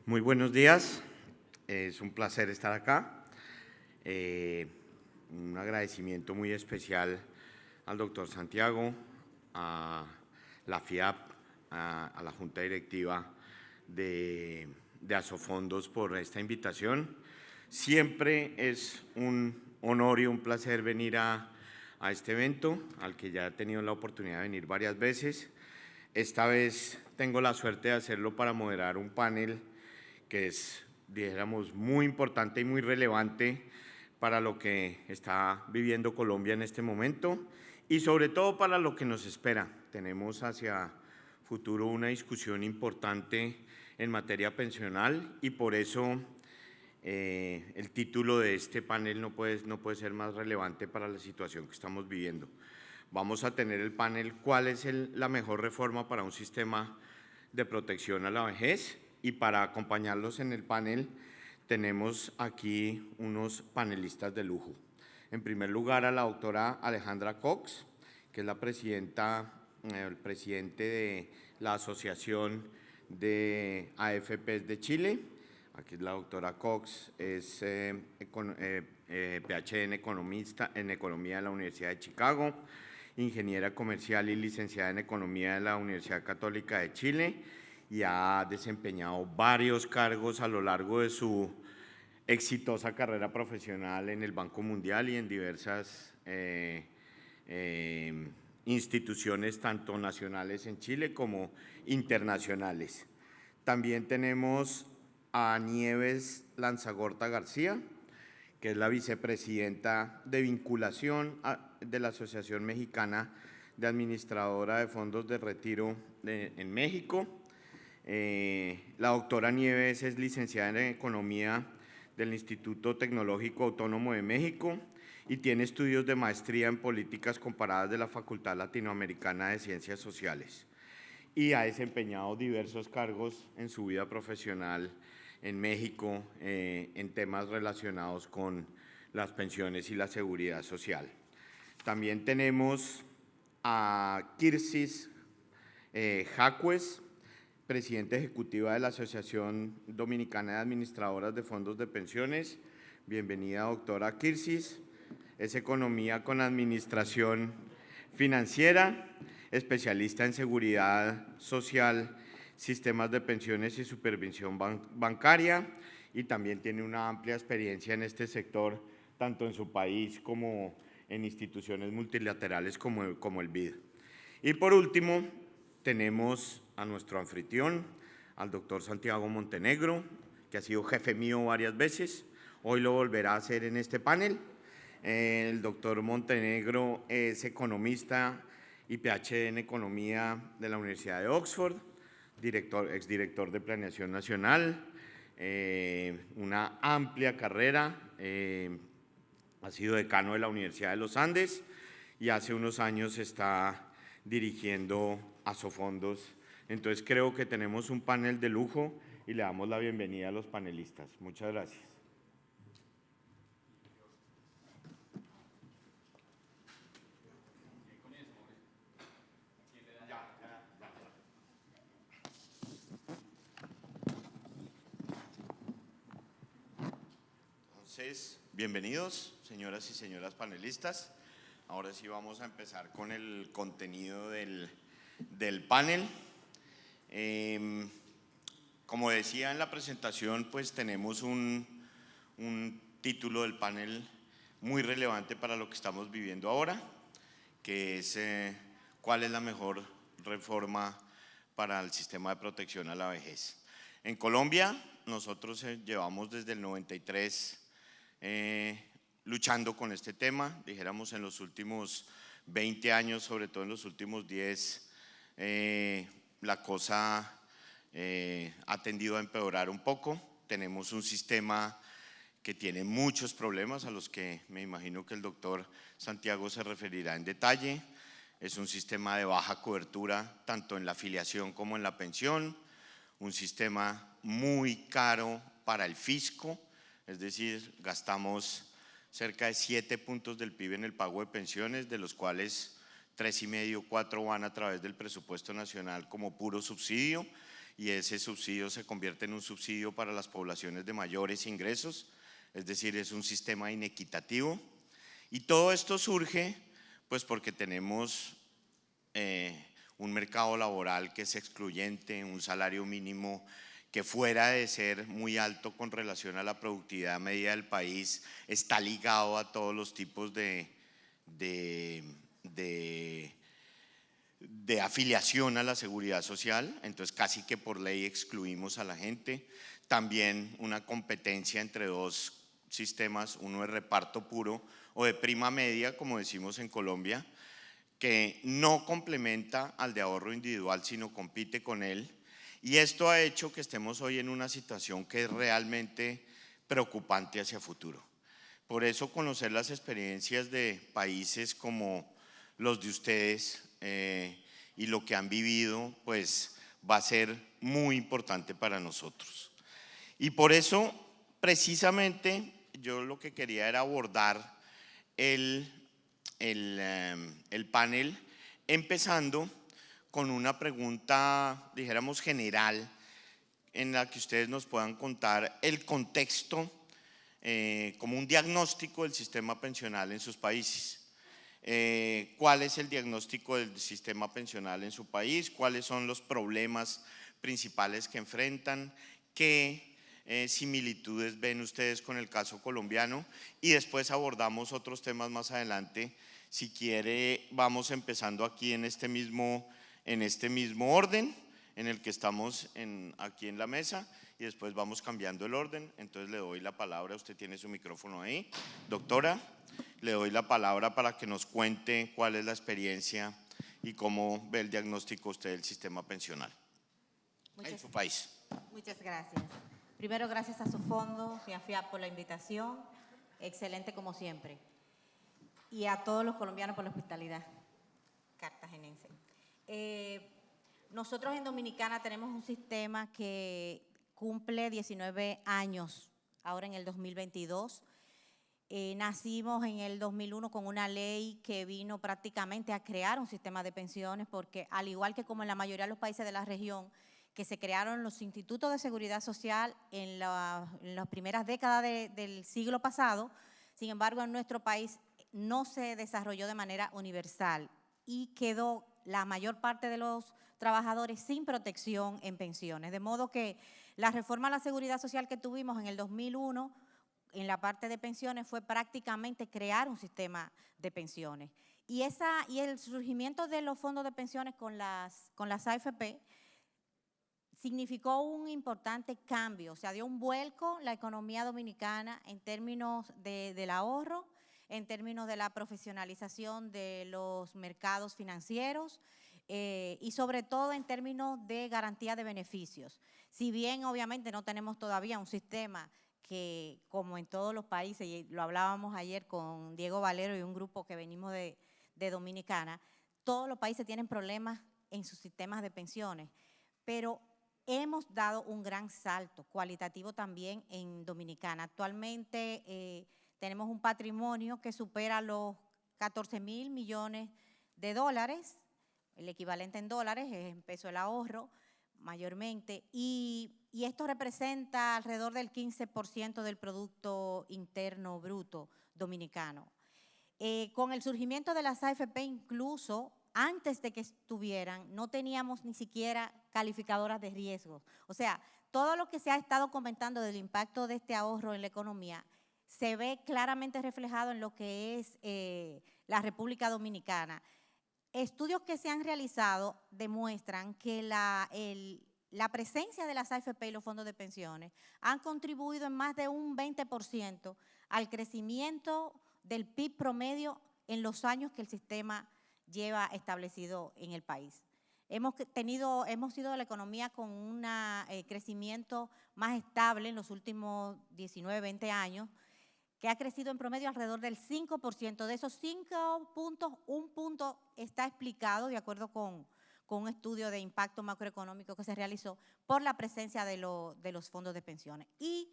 Muy buenos días, es un placer estar acá. Un agradecimiento muy especial al doctor Santiago, a la FIAP, a la Junta Directiva de Asofondos por esta invitación. Siempre es un honor y un placer venir a este evento, al que ya he tenido la oportunidad de venir varias veces. Esta vez tengo la suerte de hacerlo para moderar un panel que es, dijéramos, muy importante y muy relevante para lo que está viviendo Colombia en este momento y sobre todo para lo que nos espera. Tenemos hacia futuro una discusión importante en materia pensional y por eso el título de este panel no puede ser más relevante para la situación que estamos viviendo. Vamos a tener el panel ¿cuál es la mejor reforma para un sistema de protección a la vejez? Y para acompañarlos en el panel tenemos aquí unos panelistas de lujo. En primer lugar a la doctora Alejandra Cox, que es la el presidente de la Asociación de AFPs de Chile. Aquí la doctora Cox es PhD en Economía de la Universidad de Chicago, ingeniera comercial y licenciada en Economía de la Universidad Católica de Chile y ha desempeñado varios cargos a lo largo de su exitosa carrera profesional en el Banco Mundial y en diversas instituciones tanto nacionales en Chile como internacionales. También tenemos a Nieves Lanzagorta García, que es la vicepresidenta de vinculación de la Asociación Mexicana de Administradora de Fondos de Retiro en México. La doctora Nieves es licenciada en Economía del Instituto Tecnológico Autónomo de México y tiene estudios de maestría en Políticas Comparadas de la Facultad Latinoamericana de Ciencias Sociales y ha desempeñado diversos cargos en su vida profesional en México en temas relacionados con las pensiones y la seguridad social. También tenemos a Kirsis Jaques, presidenta ejecutiva de la Asociación Dominicana de Administradoras de Fondos de Pensiones. Bienvenida, doctora Kirsis. Es economía con administración financiera, especialista en seguridad social, sistemas de pensiones y supervisión bancaria, y también tiene una amplia experiencia en este sector, tanto en su país como en instituciones multilaterales como el BID. Y por último, tenemos a nuestro anfitrión, al doctor Santiago Montenegro, que ha sido jefe mío varias veces, hoy lo volverá a hacer en este panel. El doctor Montenegro es economista y PhD en Economía de la Universidad de Oxford, exdirector de Planeación Nacional, una amplia carrera, ha sido decano de la Universidad de los Andes y hace unos años está dirigiendo Asofondos. Entonces creo que tenemos un panel de lujo y le damos la bienvenida a los panelistas. Muchas gracias. Entonces, bienvenidos, señoras y señores panelistas. Ahora sí vamos a empezar con el contenido del panel. Como decía en la presentación, pues tenemos un título del panel muy relevante para lo que estamos viviendo ahora, que es ¿cuál es la mejor reforma para el sistema de protección a la vejez? En Colombia, nosotros llevamos desde el 93 luchando con este tema, dijéramos en los últimos 20 años, sobre todo en los últimos 10, la cosa ha tendido a empeorar un poco. Tenemos un sistema que tiene muchos problemas a los que me imagino que el doctor Santiago se referirá en detalle. Es un sistema de baja cobertura tanto en la afiliación como en la pensión, un sistema muy caro para el fisco, es decir, gastamos cerca de 7 puntos del PIB en el pago de pensiones, de los cuales 3,5, 4 van a través del presupuesto nacional como puro subsidio, y ese subsidio se convierte en un subsidio para las poblaciones de mayores ingresos, es decir, es un sistema inequitativo. Y todo esto surge pues porque tenemos un mercado laboral que es excluyente, un salario mínimo que fuera de ser muy alto con relación a la productividad media del país, está ligado a todos los tipos de afiliación a la seguridad social, entonces casi que por ley excluimos a la gente. También una competencia entre dos sistemas, uno de reparto puro o de prima media, como decimos en Colombia, que no complementa al de ahorro individual, sino compite con él. Y esto ha hecho que estemos hoy en una situación que es realmente preocupante hacia futuro. Por eso conocer las experiencias de países como los de ustedes y lo que han vivido, pues va a ser muy importante para nosotros. Y por eso, precisamente, yo lo que quería era abordar el panel, empezando con una pregunta, dijéramos, general, en la que ustedes nos puedan contar el contexto, como un diagnóstico del sistema pensional en sus países. ¿Cuál es el diagnóstico del sistema pensional en su país? ¿Cuáles son los problemas principales que enfrentan? ¿Qué similitudes ven ustedes con el caso colombiano? Y después abordamos otros temas más adelante. Si quiere, vamos empezando aquí en este mismo orden en el que estamos aquí en la mesa, y después vamos cambiando el orden. Entonces le doy la palabra, usted tiene su micrófono ahí, doctora, le doy la palabra para que nos cuente cuál es la experiencia y cómo ve el diagnóstico usted del sistema pensional en su país. Muchas gracias. Primero, gracias a su fondo, señor FIAP, por la invitación, excelente como siempre, y a todos los colombianos por la hospitalidad cartagenense. Nosotros en Dominicana tenemos un sistema que cumple 19 años, ahora en el 2022. Nacimos en el 2001 con una ley que vino prácticamente a crear un sistema de pensiones, porque al igual que como en la mayoría de los países de la región, que se crearon los institutos de seguridad social en las primeras décadas del siglo pasado, sin embargo en nuestro país no se desarrolló de manera universal y quedó la mayor parte de los trabajadores sin protección en pensiones. De modo que la reforma a la seguridad social que tuvimos en el 2001 en la parte de pensiones fue prácticamente crear un sistema de pensiones. Y el surgimiento de los fondos de pensiones con las AFP significó un importante cambio, o sea, dio un vuelco la economía dominicana en términos del ahorro, en términos de la profesionalización de los mercados financieros y sobre todo en términos de garantía de beneficios. Si bien obviamente no tenemos todavía un sistema que, como en todos los países, y lo hablábamos ayer con Diego Valero y un grupo que venimos de Dominicana, todos los países tienen problemas en sus sistemas de pensiones, pero hemos dado un gran salto cualitativo también en Dominicana. Actualmente tenemos un patrimonio que supera los 14.000 millones de dólares, el equivalente en dólares, es en peso el ahorro mayormente, y esto representa alrededor del 15% del Producto Interno Bruto dominicano. Con el surgimiento de las AFP, incluso antes de que estuvieran, no teníamos ni siquiera calificadoras de riesgo. O sea, todo lo que se ha estado comentando del impacto de este ahorro en la economía se ve claramente reflejado en lo que es la República Dominicana. Estudios que se han realizado demuestran que la presencia de las AFP y los fondos de pensiones han contribuido en más de un 20% al crecimiento del PIB promedio en los años que el sistema lleva establecido en el país. Hemos sido la economía con un crecimiento más estable en los últimos 19, 20 años, que ha crecido en promedio alrededor del 5%. De esos 5 puntos, un punto está explicado, de acuerdo con un estudio de impacto macroeconómico que se realizó, por la presencia de los fondos de pensiones. Y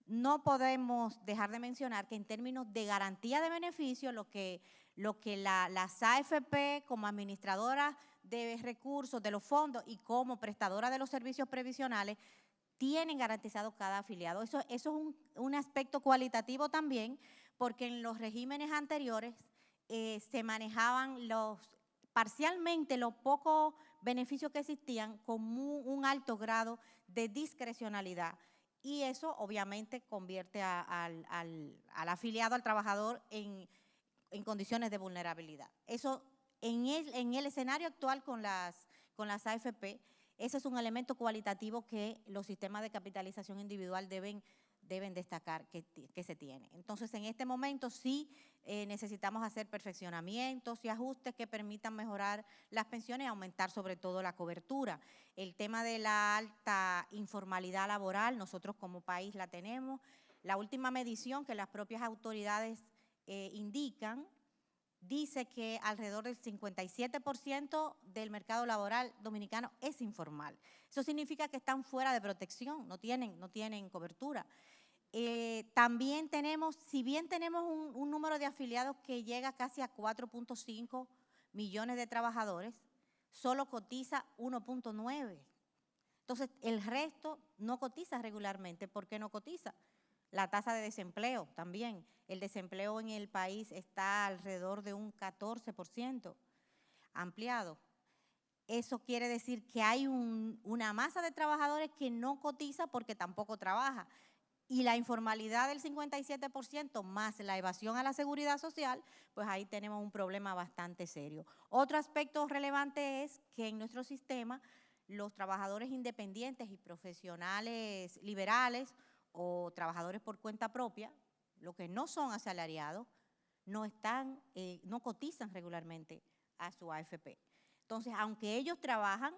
no podemos dejar de mencionar que en términos de garantía de beneficios, lo que lo que las AFP como administradoras de recursos de los fondos y como prestadora de los servicios previsionales tienen garantizado cada afiliado. Eso es un aspecto cualitativo también, porque en los regímenes anteriores se manejaban parcialmente los pocos beneficios que existían con un alto grado de discrecionalidad. Y eso obviamente convierte al afiliado, al trabajador, en condiciones de vulnerabilidad. Eso en el escenario actual con las AFP, ese es un elemento cualitativo que los sistemas de capitalización individual deben destacar que se tiene. Entonces, en este momento sí necesitamos hacer perfeccionamientos y ajustes que permitan mejorar las pensiones y aumentar sobre todo la cobertura. El tema de la alta informalidad laboral, nosotros como país la tenemos. La última medición que las propias autoridades indican, dice que alrededor del 57% del mercado laboral dominicano es informal. Eso significa que están fuera de protección, no tienen cobertura. También tenemos, si bien tenemos un número de afiliados que llega casi a 4.5 millones de trabajadores, solo cotiza 1.9. Entonces, el resto no cotiza regularmente. ¿Por qué no cotiza? La tasa de desempleo también. El desempleo en el país está alrededor de un 14% ampliado. Eso quiere decir que hay una masa de trabajadores que no cotiza porque tampoco trabaja. Y la informalidad del 57% más la evasión a la seguridad social, pues ahí tenemos un problema bastante serio. Otro aspecto relevante es que en nuestro sistema los trabajadores independientes y profesionales liberales o trabajadores por cuenta propia, los que no son asalariados, no cotizan regularmente a su AFP. Entonces, aunque ellos trabajan,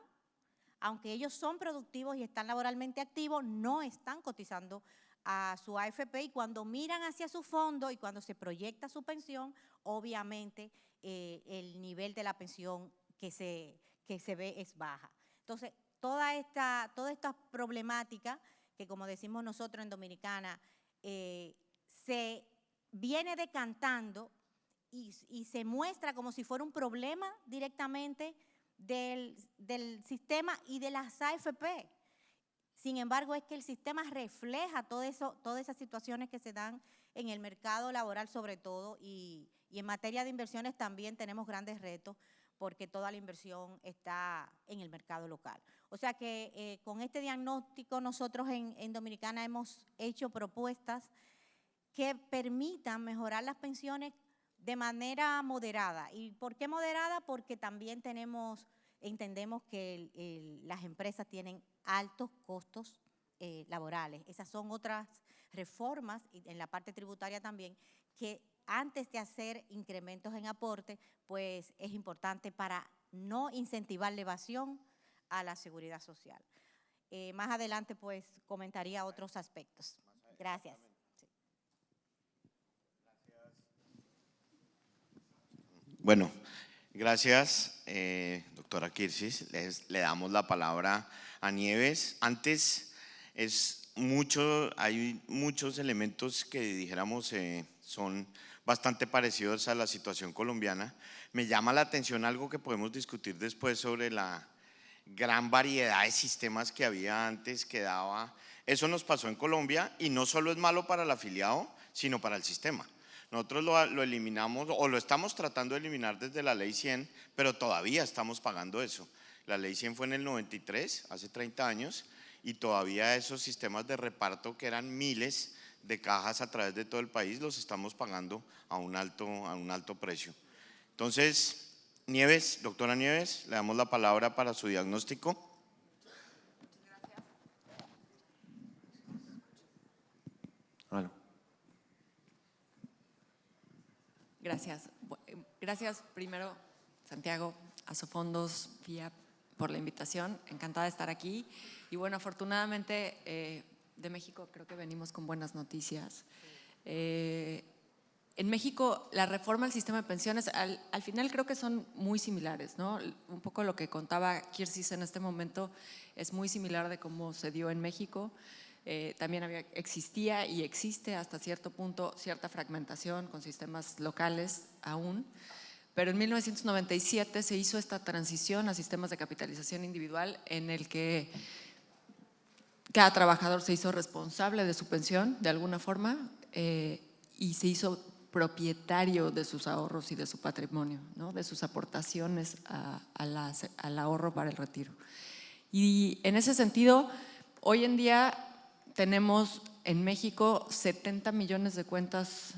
aunque ellos son productivos y están laboralmente activos, no están cotizando a su AFP, y cuando miran hacia su fondo y cuando se proyecta su pensión, obviamente el nivel de la pensión que se ve es baja. Entonces, toda esta problemática que, como decimos nosotros en Dominicana, se viene decantando y se muestra como si fuera un problema directamente del sistema y de las AFP. Sin embargo, es que el sistema refleja todas esas situaciones que se dan en el mercado laboral sobre todo, y en materia de inversiones también tenemos grandes retos porque toda la inversión está en el mercado local. O sea que con este diagnóstico nosotros en Dominicana hemos hecho propuestas que permitan mejorar las pensiones de manera moderada. ¿Y por qué moderada? Porque también entendemos que las empresas tienen altos costos laborales. Esas son otras reformas, y en la parte tributaria también, que antes de hacer incrementos en aporte, pues es importante para no incentivar la evasión a la seguridad social. Más adelante, pues, comentaría otros aspectos. Gracias. Bueno, gracias, doctora Kirsis. Le damos la palabra a Nieves. Antes, hay muchos elementos que dijéramos son bastante parecidos a la situación colombiana. Me llama la atención algo que podemos discutir después sobre la gran variedad de sistemas que había antes que daba. Eso nos pasó en Colombia, y no solo es malo para el afiliado, sino para el sistema. Nosotros lo eliminamos, o lo estamos tratando de eliminar desde la Ley 100, pero todavía estamos pagando eso. La Ley 100 fue en el 93, hace 30 años, y todavía esos sistemas de reparto, que eran miles de cajas a través de todo el país, los estamos pagando a un alto precio. Entonces, Nieves, doctora Nieves, le damos la palabra para su diagnóstico. Bueno. Gracias. Gracias primero, Santiago, Asofondos, FIAP, por la invitación. Encantada de estar aquí. Y bueno, afortunadamente de México creo que venimos con buenas noticias. En México, la reforma al sistema de pensiones, al final creo que son muy similares, ¿no? Un poco lo que contaba Kirsis en este momento es muy similar de cómo se dio en México. También existía y existe hasta cierto punto cierta fragmentación con sistemas locales aún, pero en 1997 se hizo esta transición a sistemas de capitalización individual en el que cada trabajador se hizo responsable de su pensión de alguna forma y se hizo propietario de sus ahorros y de su patrimonio, ¿no? De sus aportaciones al ahorro para el retiro. Y en ese sentido, hoy en día tenemos en México 70 millones de cuentas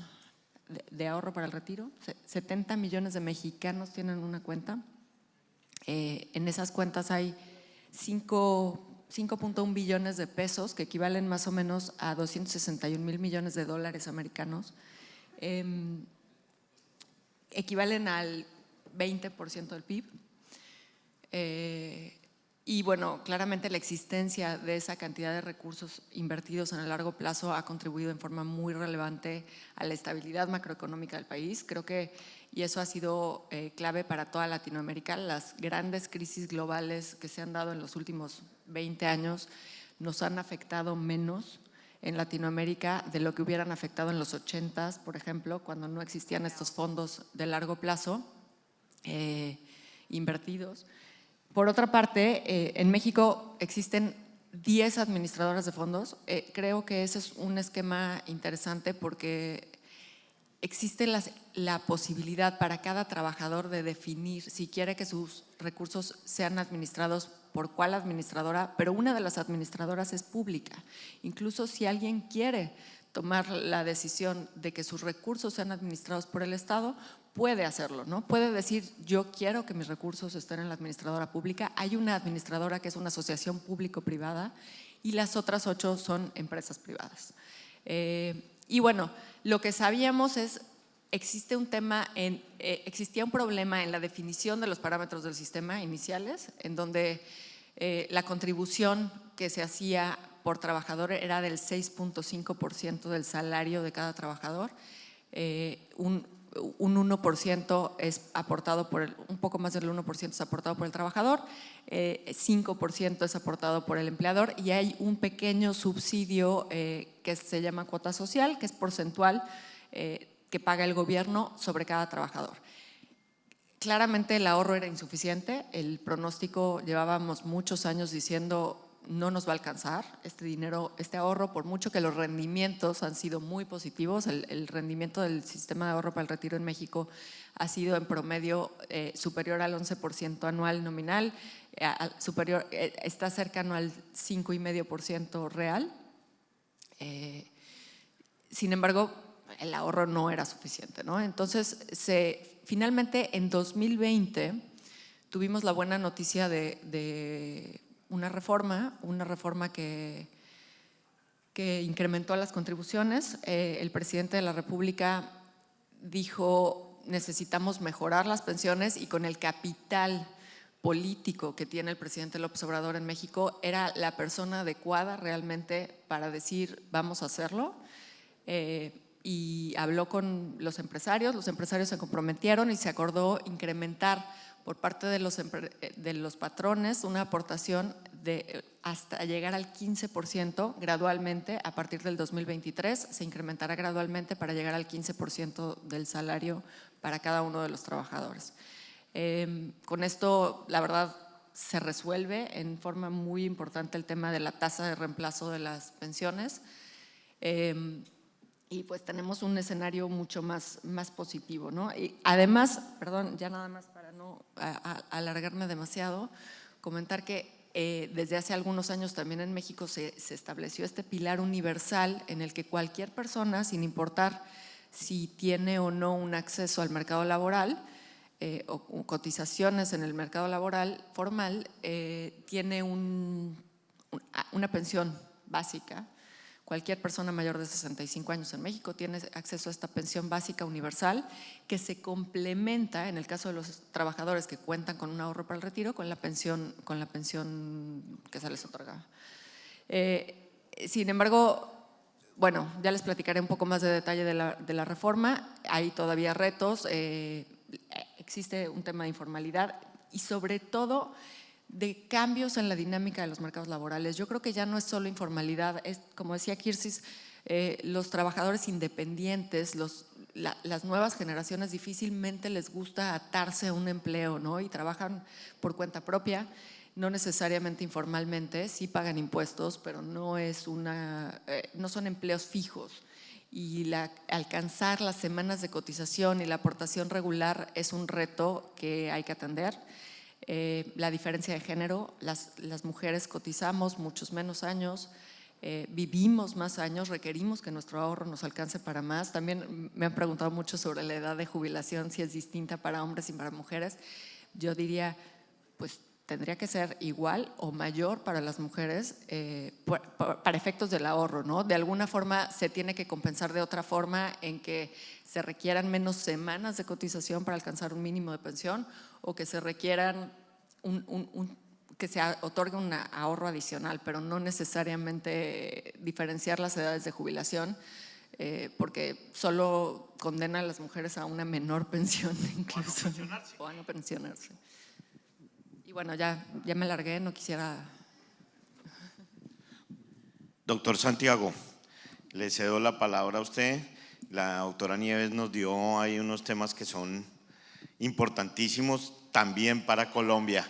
de ahorro para el retiro. 70 millones de mexicanos tienen una cuenta. En esas cuentas hay 5.1 billones de pesos, que equivalen más o menos a 261,000 millones de dólares americanos. Equivalen al 20% del PIB. Y bueno, claramente la existencia de esa cantidad de recursos invertidos en el largo plazo ha contribuido en forma muy relevante a la estabilidad macroeconómica del país. Creo que, y eso ha sido clave para toda Latinoamérica, las grandes crisis globales que se han dado en los últimos 20 años nos han afectado menos en Latinoamérica de lo que hubieran afectado en los 80s, por ejemplo, cuando no existían estos fondos de largo plazo invertidos. Por otra parte, en México existen 10 administradoras de fondos. Creo que ese es un esquema interesante porque existe la posibilidad para cada trabajador de definir si quiere que sus recursos sean administrados por cuál administradora, pero una de las administradoras es pública. Incluso si alguien quiere tomar la decisión de que sus recursos sean administrados por el Estado, puede hacerlo, ¿no? Puede decir, yo quiero que mis recursos estén en la administradora pública. Hay una administradora que es una asociación público-privada y las otras 8 son empresas privadas. Y bueno, lo que sabíamos es, existía un problema en la definición de los parámetros del sistema iniciales, en donde la contribución que se hacía por trabajador era del 6.5% del salario de cada trabajador. Un 1% es aportado un poco más del 1% es aportado por el trabajador, 5% es aportado por el empleador y hay un pequeño subsidio que se llama cuota social, que es porcentual, que paga el gobierno sobre cada trabajador. Claramente el ahorro era insuficiente, el pronóstico, llevábamos muchos años diciendo no nos va a alcanzar este dinero, este ahorro, por mucho que los rendimientos han sido muy positivos. El rendimiento del sistema de ahorro para el retiro en México ha sido en promedio superior al 11% anual nominal, está cercano al 5,5% real. Sin embargo, el ahorro no era suficiente, ¿no? Entonces, finalmente en 2020 tuvimos la buena noticia de una reforma que incrementó las contribuciones. El presidente de la República dijo, necesitamos mejorar las pensiones, y con el capital político que tiene el presidente López Obrador en México, era la persona adecuada realmente para decir, vamos a hacerlo. Y habló con los empresarios se comprometieron y se acordó incrementar por parte de los patrones una aportación hasta llegar al 15% gradualmente. A partir del 2023 se incrementará gradualmente para llegar al 15% del salario para cada uno de los trabajadores. Con esto, la verdad, se resuelve en forma muy importante el tema de la tasa de reemplazo de las pensiones. Y pues tenemos un escenario mucho más positivo, ¿no? Y además, perdón, ya nada más para no alargarme demasiado, comentar que desde hace algunos años también en México se estableció este pilar universal en el que cualquier persona, sin importar si tiene o no un acceso al mercado laboral o cotizaciones en el mercado laboral formal, tiene una pensión básica. Cualquier persona mayor de 65 años en México tiene acceso a esta pensión básica universal, que se complementa, en el caso de los trabajadores que cuentan con un ahorro para el retiro, con la pensión que se les otorga. Sin embargo, bueno, ya les platicaré un poco más de detalle de la reforma. Hay todavía retos, existe un tema de informalidad y sobre todo de cambios en la dinámica de los mercados laborales. Yo creo que ya no es solo informalidad, es, como decía Kirsis, los trabajadores independientes, las nuevas generaciones difícilmente les gusta atarse a un empleo, ¿no? Y trabajan por cuenta propia, no necesariamente informalmente, sí pagan impuestos, pero no son empleos fijos. Y alcanzar las semanas de cotización y la aportación regular es un reto que hay que atender. La diferencia de género, las mujeres cotizamos muchos menos años, vivimos más años, requerimos que nuestro ahorro nos alcance para más. También me han preguntado mucho sobre la edad de jubilación, si es distinta para hombres y para mujeres. Yo diría, pues tendría que ser igual o mayor para las mujeres para efectos del ahorro, ¿no? De alguna forma se tiene que compensar de otra forma en que se requieran menos semanas de cotización para alcanzar un mínimo de pensión o que se requieran que se otorgue un ahorro adicional, pero no necesariamente diferenciar las edades de jubilación, porque solo condena a las mujeres a una menor pensión incluso. O a no pensionarse. Y bueno, ya me largué, no quisiera… Doctor Santiago, le cedo la palabra a usted. La doctora Nieves nos dio ahí unos temas que son importantísimos también para Colombia.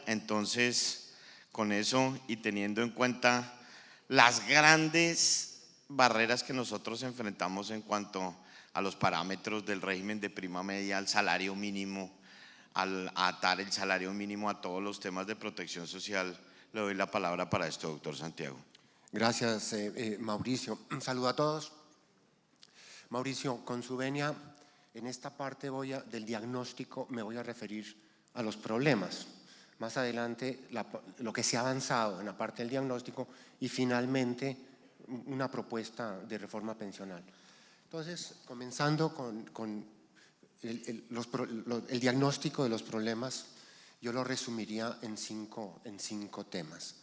Entonces, con eso y teniendo en cuenta las grandes barreras que nosotros enfrentamos en cuanto a los parámetros del régimen de prima media, al salario mínimo, al atar el salario mínimo a todos los temas de protección social, le doy la palabra para esto, doctor Santiago. Gracias, Mauricio. Un saludo a todos. Mauricio, con su venia, en esta parte del diagnóstico me voy a referir a los problemas. Más adelante, lo que se ha avanzado en la parte del diagnóstico y finalmente una propuesta de reforma pensional. Entonces, comenzando con el diagnóstico de los problemas, yo lo resumiría en cinco temas.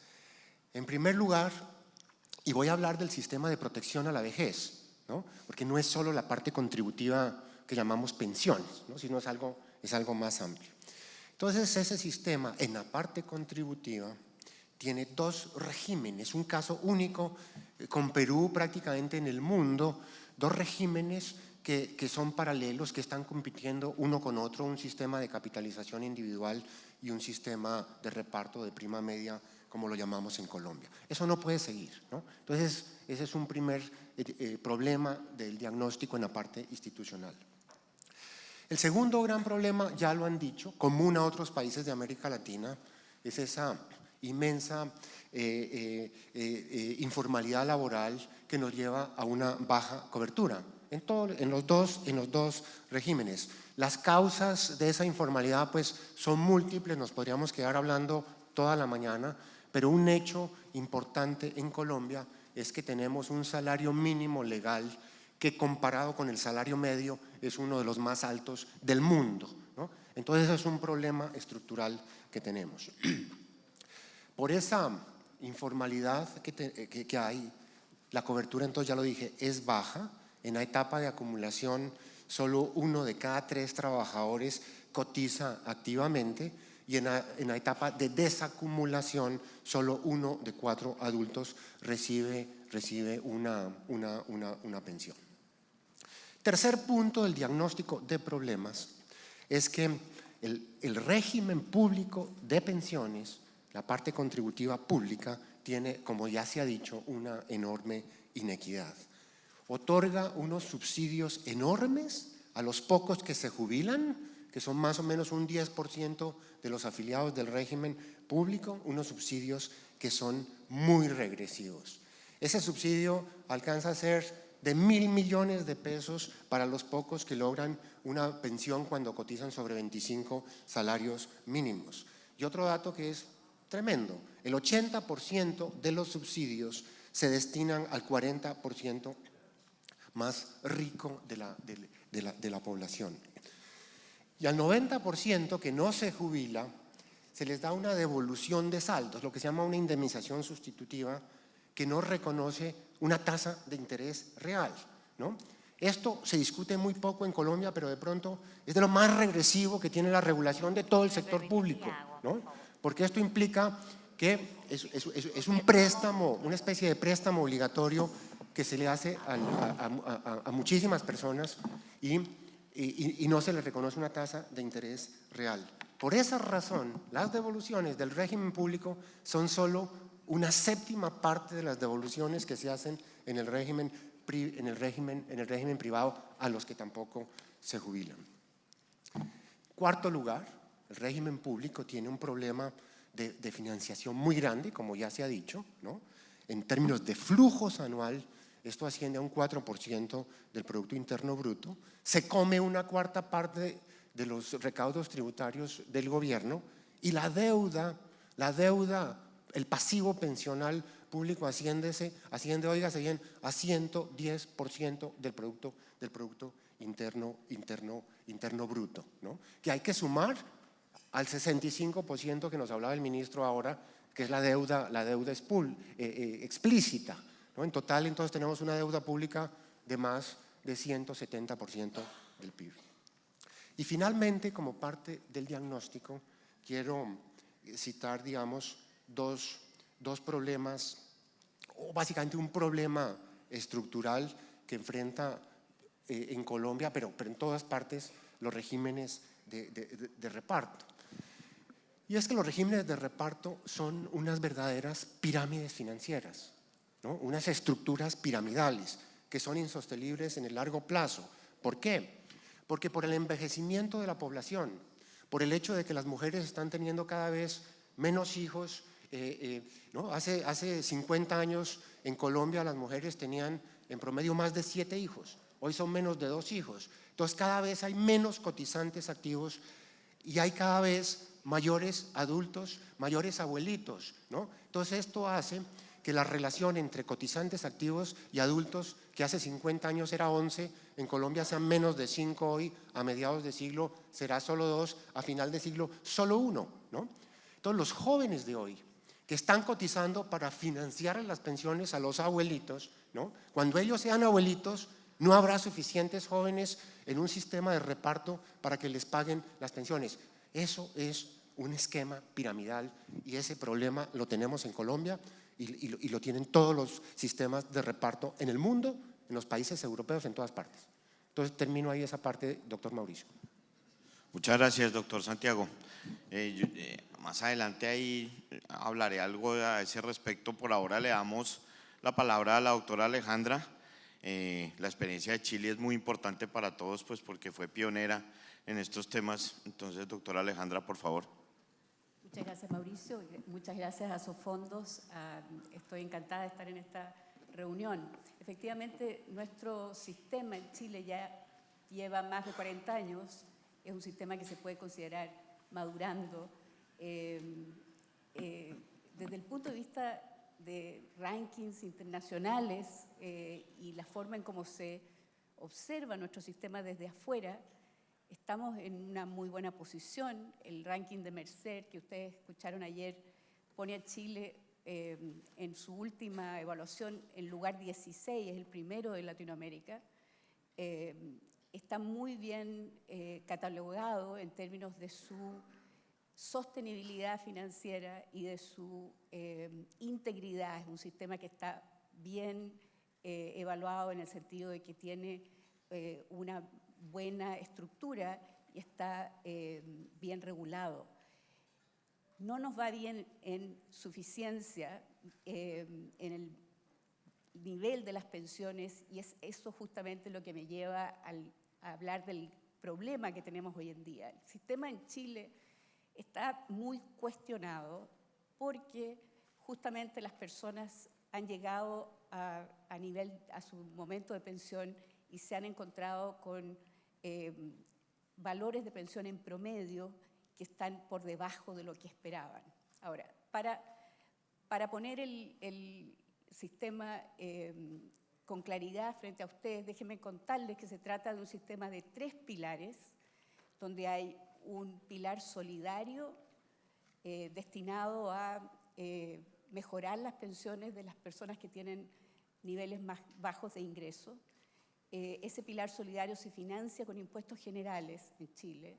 En primer lugar, y voy a hablar del sistema de protección a la vejez, ¿no? Porque no es solo la parte contributiva que llamamos pensiones, ¿no? Sino es algo más amplio. Entonces, ese sistema en la parte contributiva tiene dos regímenes, un caso único con Perú prácticamente en el mundo, dos regímenes que son paralelos, que están compitiendo uno con otro, un sistema de capitalización individual y un sistema de reparto de prima media, como lo llamamos en Colombia. Eso no puede seguir, ¿no? Entonces, ese es un primer problema del diagnóstico en la parte institucional. El segundo gran problema, ya lo han dicho, común a otros países de América Latina, es esa inmensa informalidad laboral que nos lleva a una baja cobertura en los dos regímenes. Las causas de esa informalidad pues son múltiples, nos podríamos quedar hablando toda la mañana, pero un hecho importante en Colombia es que tenemos un salario mínimo legal que comparado con el salario medio es uno de los más altos del mundo, ¿no? Entonces es un problema estructural que tenemos. Por esa informalidad que hay, la cobertura, entonces ya lo dije, es baja. En la etapa de acumulación, solo 1 de cada 3 trabajadores cotiza activamente y en la etapa de desacumulación, solo 1 de 4 adultos recibe una pensión. Tercer punto del diagnóstico de problemas es que el régimen público de pensiones, la parte contributiva pública, tiene, como ya se ha dicho, una enorme inequidad. Otorga unos subsidios enormes a los pocos que se jubilan, que son más o menos un 10% de los afiliados del régimen público, unos subsidios que son muy regresivos. Ese subsidio alcanza a ser de 1.000 millones de pesos para los pocos que logran una pensión cuando cotizan sobre 25 salarios mínimos. Y otro dato que es tremendo, el 80% de los subsidios se destinan al 40% más rico de la población. Y al 90% que no se jubila, se les da una devolución de saldos, lo que se llama una indemnización sustitutiva, que no reconoce una tasa de interés real, ¿no? Esto se discute muy poco en Colombia, pero de pronto es de lo más regresivo que tiene la regulación de todo el sector público, ¿no? Porque esto implica que es un préstamo, una especie de préstamo obligatorio que se le hace a muchísimas personas y no se les reconoce una tasa de interés real. Por esa razón, las devoluciones del régimen público son solo una séptima parte de las devoluciones que se hacen en el régimen privado a los que tampoco se jubilan. Cuarto lugar, el régimen público tiene un problema de financiación muy grande, como ya se ha dicho, ¿no? En términos de flujos anual, esto asciende a un 4% del Producto Interno Bruto, se come una cuarta parte de los recaudos tributarios del gobierno y la deuda, el pasivo pensional público asciende, óigase bien, a 110% del Producto Interno Bruto, ¿no? Que hay que sumar al 65% que nos hablaba el ministro ahora, que es la deuda explícita, ¿no? En total, entonces, tenemos una deuda pública de más de 170% del PIB. Y finalmente, como parte del diagnóstico, quiero citar, digamos, dos problemas, o básicamente un problema estructural que enfrenta en Colombia, pero en todas partes, los regímenes de reparto. Y es que los regímenes de reparto son unas verdaderas pirámides financieras, ¿no? Unas estructuras piramidales que son insostenibles en el largo plazo. ¿Por qué? Porque por el envejecimiento de la población, por el hecho de que las mujeres están teniendo cada vez menos hijos, ¿no? Hace 50 años en Colombia las mujeres tenían en promedio más de 7 hijos, hoy son menos de 2 hijos. Entonces cada vez hay menos cotizantes activos y hay cada vez mayores adultos, mayores abuelitos, ¿no? Entonces esto hace que la relación entre cotizantes activos y adultos, que hace 50 años era 11, en Colombia sean menos de 5 hoy, a mediados de siglo será solo 2, a final de siglo solo 1, ¿no? Entonces los jóvenes de hoy que están cotizando para financiar las pensiones a los abuelitos, ¿no? Cuando ellos sean abuelitos, no habrá suficientes jóvenes en un sistema de reparto para que les paguen las pensiones. Eso es un esquema piramidal y ese problema lo tenemos en Colombia y lo tienen todos los sistemas de reparto en el mundo, en los países europeos, en todas partes. Entonces termino ahí esa parte, doctor Mauricio. Muchas gracias, doctor Santiago. Más adelante ahí hablaré algo a ese respecto. Por ahora le damos la palabra a la doctora Alejandra. La experiencia de Chile es muy importante para todos, pues porque fue pionera en estos temas. Entonces, doctora Alejandra, por favor. Muchas gracias, Mauricio. Muchas gracias a Sofondos. Estoy encantada de estar en esta reunión. Efectivamente, nuestro sistema en Chile ya lleva más de 40 años. Es un sistema que se puede considerar madurando. Desde el punto de vista de rankings internacionales y la forma en cómo se observa nuestro sistema desde afuera, estamos en una muy buena posición. El ranking de Mercer, que ustedes escucharon ayer, pone a Chile en su última evaluación en lugar 16, es el primero de Latinoamérica. Está muy bien catalogado en términos de su sostenibilidad financiera y de su integridad. Es un sistema que está bien evaluado en el sentido de que tiene una buena estructura y está bien regulado. No nos va bien en suficiencia en el nivel de las pensiones y es eso justamente lo que me lleva a hablar del problema que tenemos hoy en día. El sistema en Chile está muy cuestionado porque justamente las personas han llegado a su momento de pensión y se han encontrado con valores de pensión en promedio que están por debajo de lo que esperaban. Ahora, para poner el sistema con claridad frente a ustedes, déjenme contarles que se trata de un sistema de 3 pilares, donde hay un pilar solidario destinado a mejorar las pensiones de las personas que tienen niveles más bajos de ingreso. Ese pilar solidario se financia con impuestos generales en Chile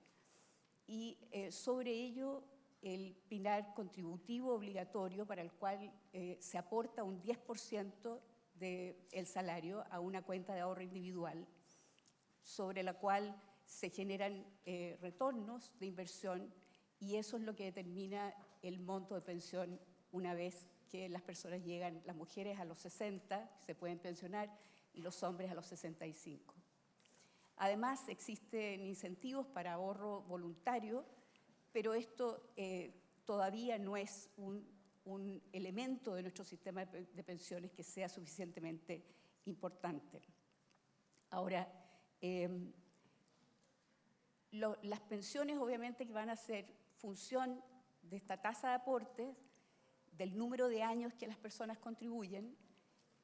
y sobre ello el pilar contributivo obligatorio para el cual se aporta un 10% del salario a una cuenta de ahorro individual, sobre la cual se generan retornos de inversión y eso es lo que determina el monto de pensión una vez que las personas llegan, las mujeres a los 60 se pueden pensionar y los hombres a los 65. Además, existen incentivos para ahorro voluntario, pero esto todavía no es un elemento de nuestro sistema de pensiones que sea suficientemente importante. Ahora, las pensiones obviamente que van a ser función de esta tasa de aportes, del número de años que las personas contribuyen,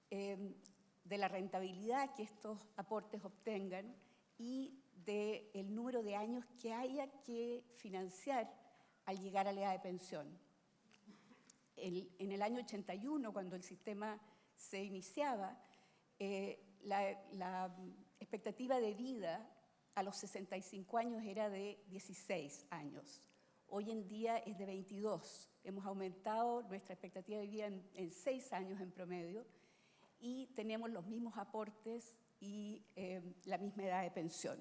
de la rentabilidad que estos aportes obtengan y del número de años que haya que financiar al llegar a la edad de pensión. En el año 81, cuando el sistema se iniciaba, la expectativa de vida a los 65 años era de 16 años. Hoy en día es de 22. Hemos aumentado nuestra expectativa de vida en 6 años en promedio y tenemos los mismos aportes y la misma edad de pensión.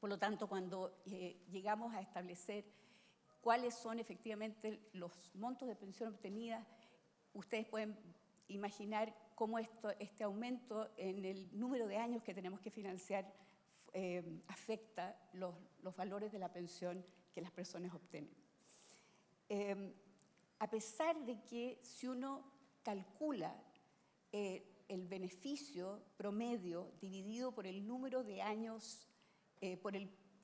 Por lo tanto, cuando llegamos a establecer cuáles son efectivamente los montos de pensión obtenidas, ustedes pueden imaginar cómo este aumento en el número de años que tenemos que financiar afecta los valores de la pensión que las personas obtienen. A pesar de que si uno calcula el beneficio promedio dividido por el número de años, por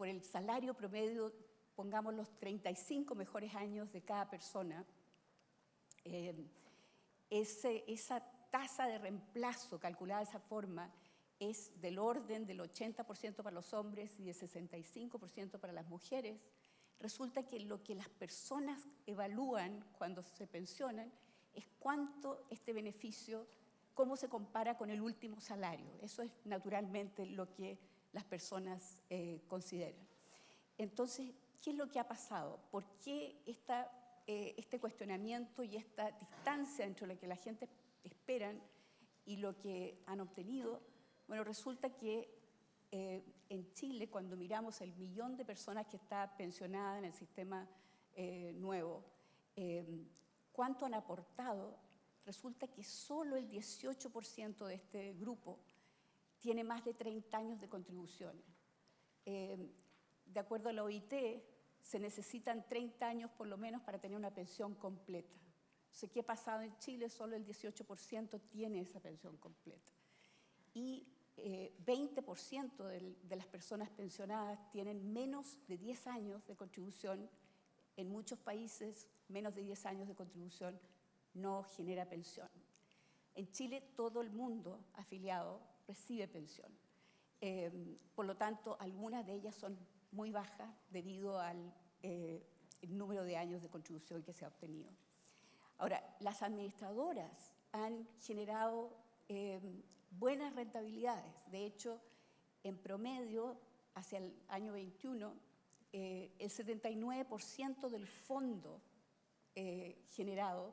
el salario promedio, pongamos los 35 mejores años de cada persona, esa tasa de reemplazo calculada de esa forma es del orden del 80% para los hombres y del 65% para las mujeres. Resulta que lo que las personas evalúan cuando se pensionan es cuánto este beneficio, cómo se compara con el último salario. Eso es naturalmente lo que las personas consideran. Entonces, ¿qué es lo que ha pasado? ¿Por qué este cuestionamiento y esta distancia entre lo que la gente espera y lo que han obtenido? Bueno, resulta que en Chile, cuando miramos el millón de personas que está pensionada en el sistema nuevo, ¿cuánto han aportado? Resulta que solo el 18% de este grupo tiene más de 30 años de contribuciones. De acuerdo a la OIT, se necesitan 30 años por lo menos para tener una pensión completa. Entonces, ¿qué ha pasado en Chile? Solo el 18% tiene esa pensión completa. Y 20% de las personas pensionadas tienen menos de 10 años de contribución. En muchos países, menos de 10 años de contribución no genera pensión. En Chile, todo el mundo afiliado recibe pensión. Por lo tanto, algunas de ellas son muy bajas debido al el número de años de contribución que se ha obtenido. Ahora, las administradoras han generado buenas rentabilidades. De hecho, en promedio, hacia el año 21, el 79% del fondo generado,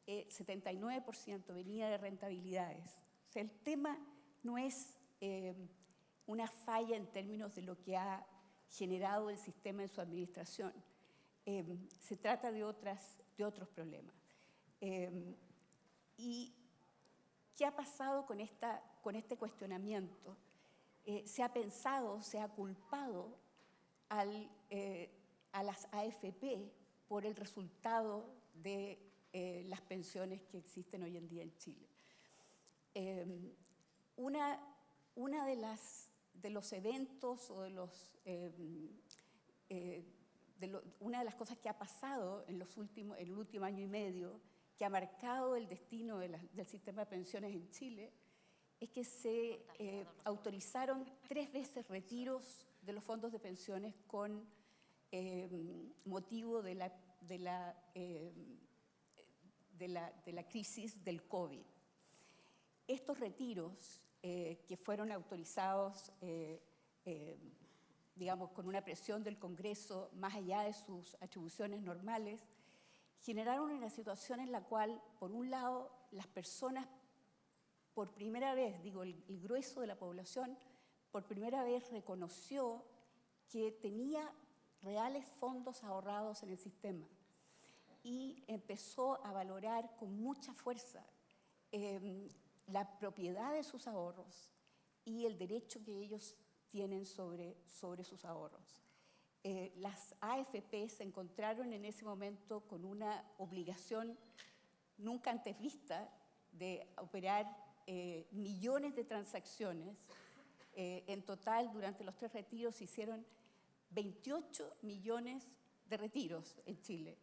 79% venía de rentabilidades. O sea, el tema no es una falla en términos de lo que ha generado el sistema en su administración. Se trata de otros problemas. ¿Y qué ha pasado con este cuestionamiento? Se ha pensado, se ha culpado a las AFP por el resultado de las pensiones que existen hoy en día en Chile. Una de los eventos o una de las cosas que ha pasado en el último año y medio, que ha marcado el destino del sistema de pensiones en Chile, es que se autorizaron 3 veces retiros de los fondos de pensiones con motivo de la crisis del COVID. Estos retiros que fueron autorizados, digamos, con una presión del Congreso más allá de sus atribuciones normales, generaron una situación en la cual, por un lado, las personas, por primera vez, digo, el grueso de la población, por primera vez reconoció que tenía reales fondos ahorrados en el sistema y empezó a valorar con mucha fuerza la propiedad de sus ahorros y el derecho que ellos tienen sobre sus ahorros. Las AFP se encontraron en ese momento con una obligación nunca antes vista de operar millones de transacciones. En total, durante los 3 retiros se hicieron 28 millones de retiros en Chile,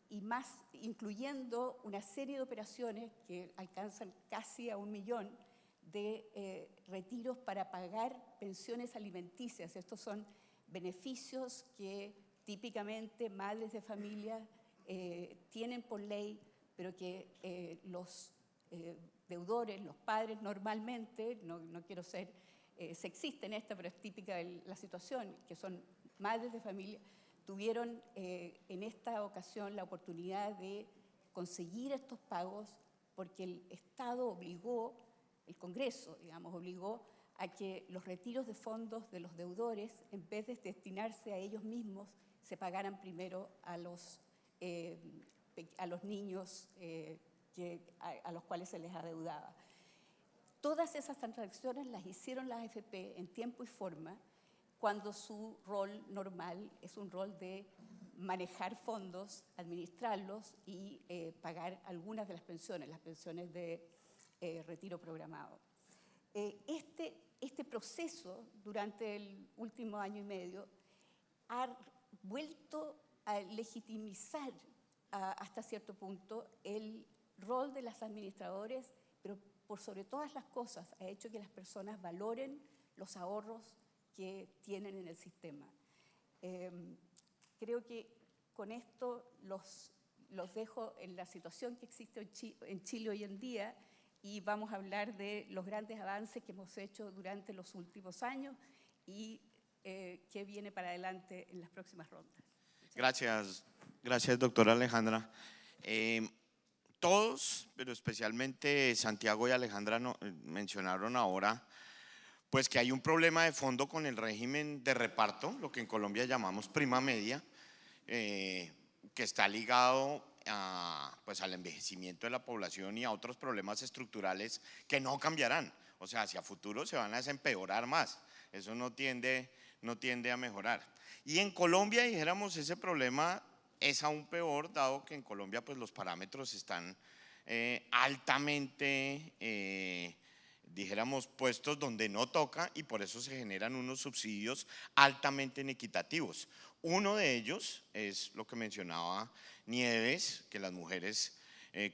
y más, incluyendo una serie de operaciones que alcanzan casi a 1 millón de retiros para pagar pensiones alimenticias. Estos son beneficios que típicamente madres de familia tienen por ley, pero que los deudores, los padres normalmente, no quiero ser sexista en esta, pero es típica de la situación, que son madres de familia, tuvieron en esta ocasión la oportunidad de conseguir estos pagos porque el Estado obligó, el Congreso, digamos, obligó a que los retiros de fondos de los deudores, en vez de destinarse a ellos mismos, se pagaran primero a los niños a los cuales se les adeudaba. Todas esas transacciones las hicieron las AFP en tiempo y forma, cuando su rol normal es un rol de manejar fondos, administrarlos y pagar algunas de las pensiones de retiro programado. Este proceso, durante el último año y medio, ha vuelto a legitimizar hasta cierto punto el rol de las administradores, pero por sobre todas las cosas ha hecho que las personas valoren los ahorros que tienen en el sistema. Creo que con esto los dejo en la situación que existe en Chile hoy en día, y vamos a hablar de los grandes avances que hemos hecho durante los últimos años y qué viene para adelante en las próximas rondas. Gracias, doctora Alejandra. Todos, pero especialmente Santiago y Alejandra mencionaron ahora, pues que hay un problema de fondo con el régimen de reparto, lo que en Colombia llamamos prima media, que está ligado pues al envejecimiento de la población y a otros problemas estructurales que no cambiarán. O sea, hacia futuro se van a desempeorar más. Eso no tiende a mejorar. Y en Colombia, dijéramos, ese problema es aún peor, dado que en Colombia pues los parámetros están altamente, dijéramos, puestos donde no toca, y por eso se generan unos subsidios altamente inequitativos. Uno de ellos es lo que mencionaba Nieves, que las mujeres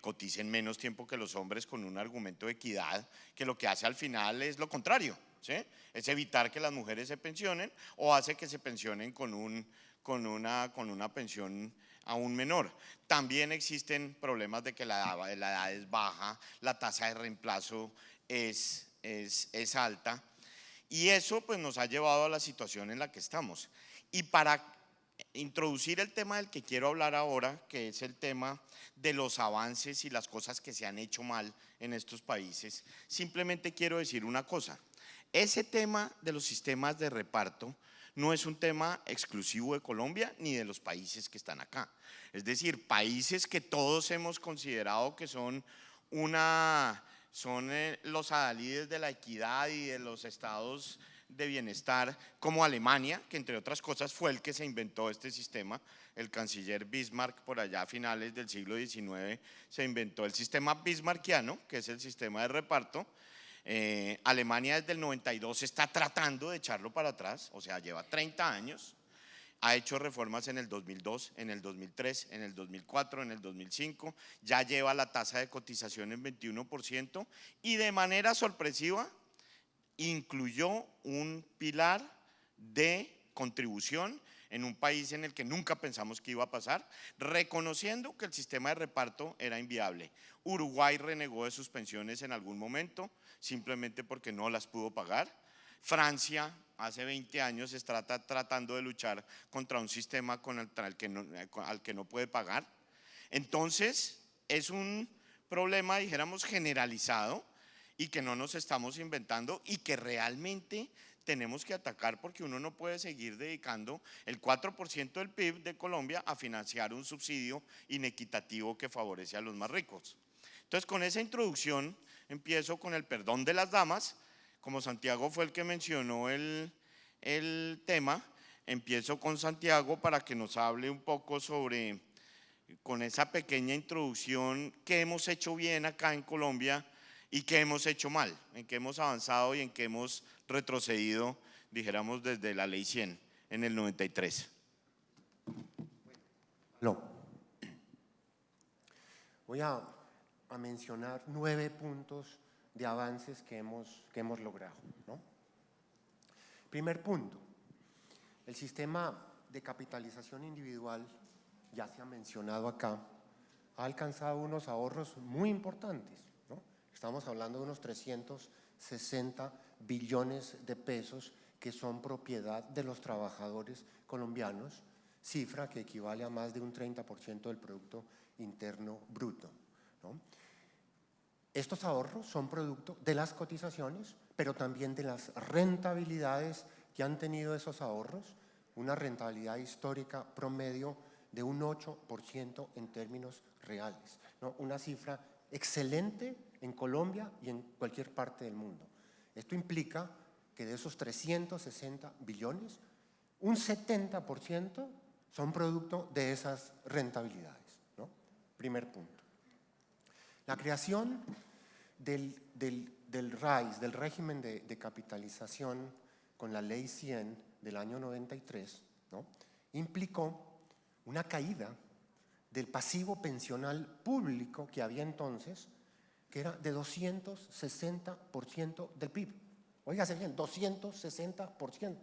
coticen menos tiempo que los hombres con un argumento de equidad, que lo que hace al final es lo contrario, ¿sí? Es evitar que las mujeres se pensionen, o hace que se pensionen con una pensión aún menor. También existen problemas de que la edad es baja, la tasa de reemplazo es alta, y eso pues nos ha llevado a la situación en la que estamos. Y para introducir el tema del que quiero hablar ahora, que es el tema de los avances y las cosas que se han hecho mal en estos países, simplemente quiero decir una cosa: ese tema de los sistemas de reparto no es un tema exclusivo de Colombia ni de los países que están acá. Es decir, países que todos hemos considerado que son los adalides de la equidad y de los estados de bienestar, como Alemania, que entre otras cosas fue el que se inventó este sistema. El canciller Bismarck, por allá a finales del siglo XIX, se inventó el sistema bismarckiano, que es el sistema de reparto. Alemania desde el 92 está tratando de echarlo para atrás, o sea, lleva 30 años. Ha hecho reformas en el 2002, en el 2003, en el 2004, en el 2005. Ya lleva la tasa de cotización en 21%, y de manera sorpresiva incluyó un pilar de contribución en un país en el que nunca pensamos que iba a pasar, reconociendo que el sistema de reparto era inviable. Uruguay renegó de sus pensiones en algún momento, simplemente porque no las pudo pagar. Francia hace 20 años está tratando de luchar contra un sistema al que no puede pagar. Entonces, es un problema, dijéramos, generalizado y que no nos estamos inventando y que realmente tenemos que atacar, porque uno no puede seguir dedicando el 4% del PIB de Colombia a financiar un subsidio inequitativo que favorece a los más ricos. Entonces, con esa introducción empiezo con el perdón de las damas. Como Santiago fue el que mencionó el tema, empiezo con Santiago para que nos hable un poco sobre, con esa pequeña introducción, qué hemos hecho bien acá en Colombia y qué hemos hecho mal, en qué hemos avanzado y en qué hemos retrocedido, dijéramos, desde la Ley 100 en el 93. No. Voy a mencionar 9 puntos de avances que hemos logrado, ¿no? Primer punto, el sistema de capitalización individual, ya se ha mencionado acá, ha alcanzado unos ahorros muy importantes, ¿no? Estamos hablando de unos 360 billones de pesos que son propiedad de los trabajadores colombianos, cifra que equivale a más de un 30% del Producto Interno Bruto, ¿no? Estos ahorros son producto de las cotizaciones, pero también de las rentabilidades que han tenido esos ahorros, una rentabilidad histórica promedio de un 8% en términos reales, ¿no? Una cifra excelente en Colombia y en cualquier parte del mundo. Esto implica que de esos 360 billones, un 70% son producto de esas rentabilidades, ¿no? Primer punto. La creación del RAIS, del régimen de capitalización, con la Ley 100 del año 93, ¿no? Implicó una caída del pasivo pensional público que había entonces, que era de 260% del PIB. Óigase bien, 260%.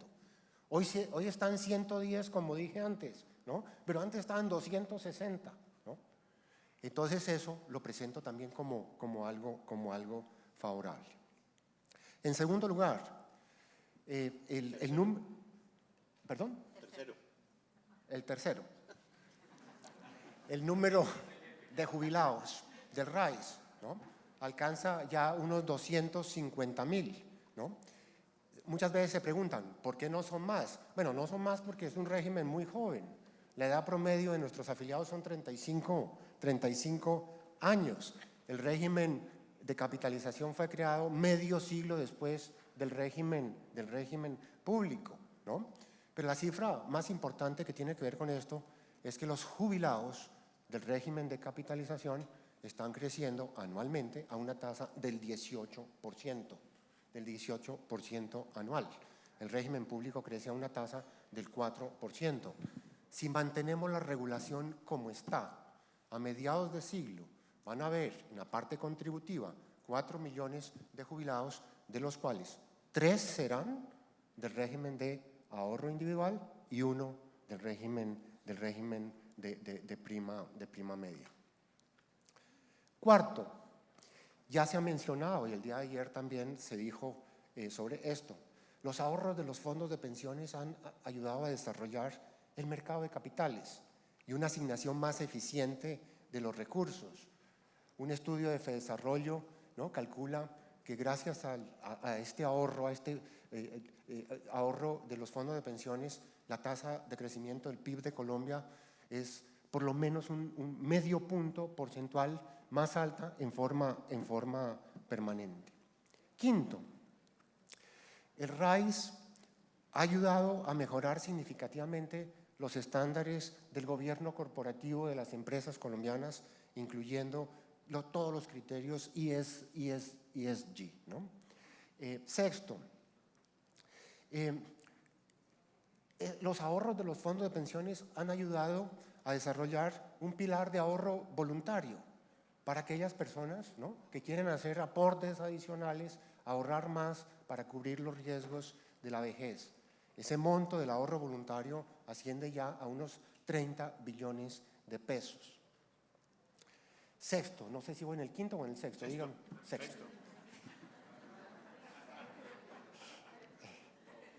Hoy están 110, como dije antes, ¿no? Pero antes estaban 260, ¿no? Entonces eso lo presento también como algo favorable. En segundo lugar, el número… ¿Perdón? El tercero. El número de jubilados del RAIS, ¿no? Alcanza ya unos 250.000, ¿no? Muchas veces se preguntan, ¿por qué no son más? Bueno, no son más porque es un régimen muy joven. La edad promedio de nuestros afiliados son 35 años. El régimen de capitalización fue creado medio siglo después del régimen público, ¿no? Pero la cifra más importante que tiene que ver con esto es que los jubilados del régimen de capitalización están creciendo anualmente a una tasa del 18% anual. El régimen público crece a una tasa del 4%. Si mantenemos la regulación como está, a mediados de siglo van a haber en la parte contributiva 4 millones de jubilados, de los cuales 3 serán del régimen de ahorro individual y 1 del régimen de prima media. Cuarto, ya se ha mencionado y el día de ayer también se dijo sobre esto, los ahorros de los fondos de pensiones han ayudado a desarrollar el mercado de capitales y una asignación más eficiente de los recursos. Un estudio de Fedesarrollo, ¿no?, calcula que gracias a este ahorro, ahorro de los fondos de pensiones, la tasa de crecimiento del PIB de Colombia es por lo menos un medio punto porcentual más alta en forma permanente. Quinto, el RAIS ha ayudado a mejorar significativamente los estándares del gobierno corporativo de las empresas colombianas, incluyendo todos los criterios ESG, ¿no? Sexto, los ahorros de los fondos de pensiones han ayudado a desarrollar un pilar de ahorro voluntario para aquellas personas, ¿no?, que quieren hacer aportes adicionales, ahorrar más para cubrir los riesgos de la vejez. Ese monto del ahorro voluntario asciende ya a unos 30 billones de pesos. Sexto, no sé si voy en el quinto o en el sexto, díganme. Sexto.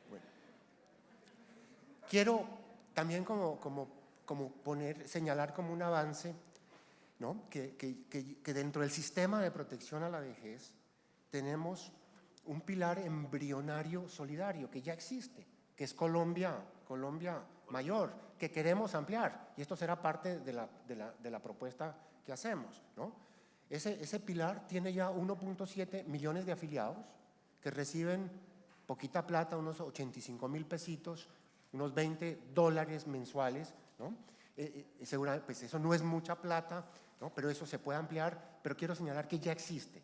Bueno. Quiero también señalar como un avance, ¿no? que dentro del sistema de protección a la vejez tenemos un pilar embrionario solidario que ya existe, que es Colombia Mayor, que queremos ampliar, y esto será parte de la propuesta que hacemos, ¿no? Ese pilar tiene ya 1.7 millones de afiliados que reciben poquita plata, unos 85,000 pesitos, unos $20 mensuales, ¿no? Seguramente, pues eso no es mucha plata, ¿no? Pero eso se puede ampliar, pero quiero señalar que ya existe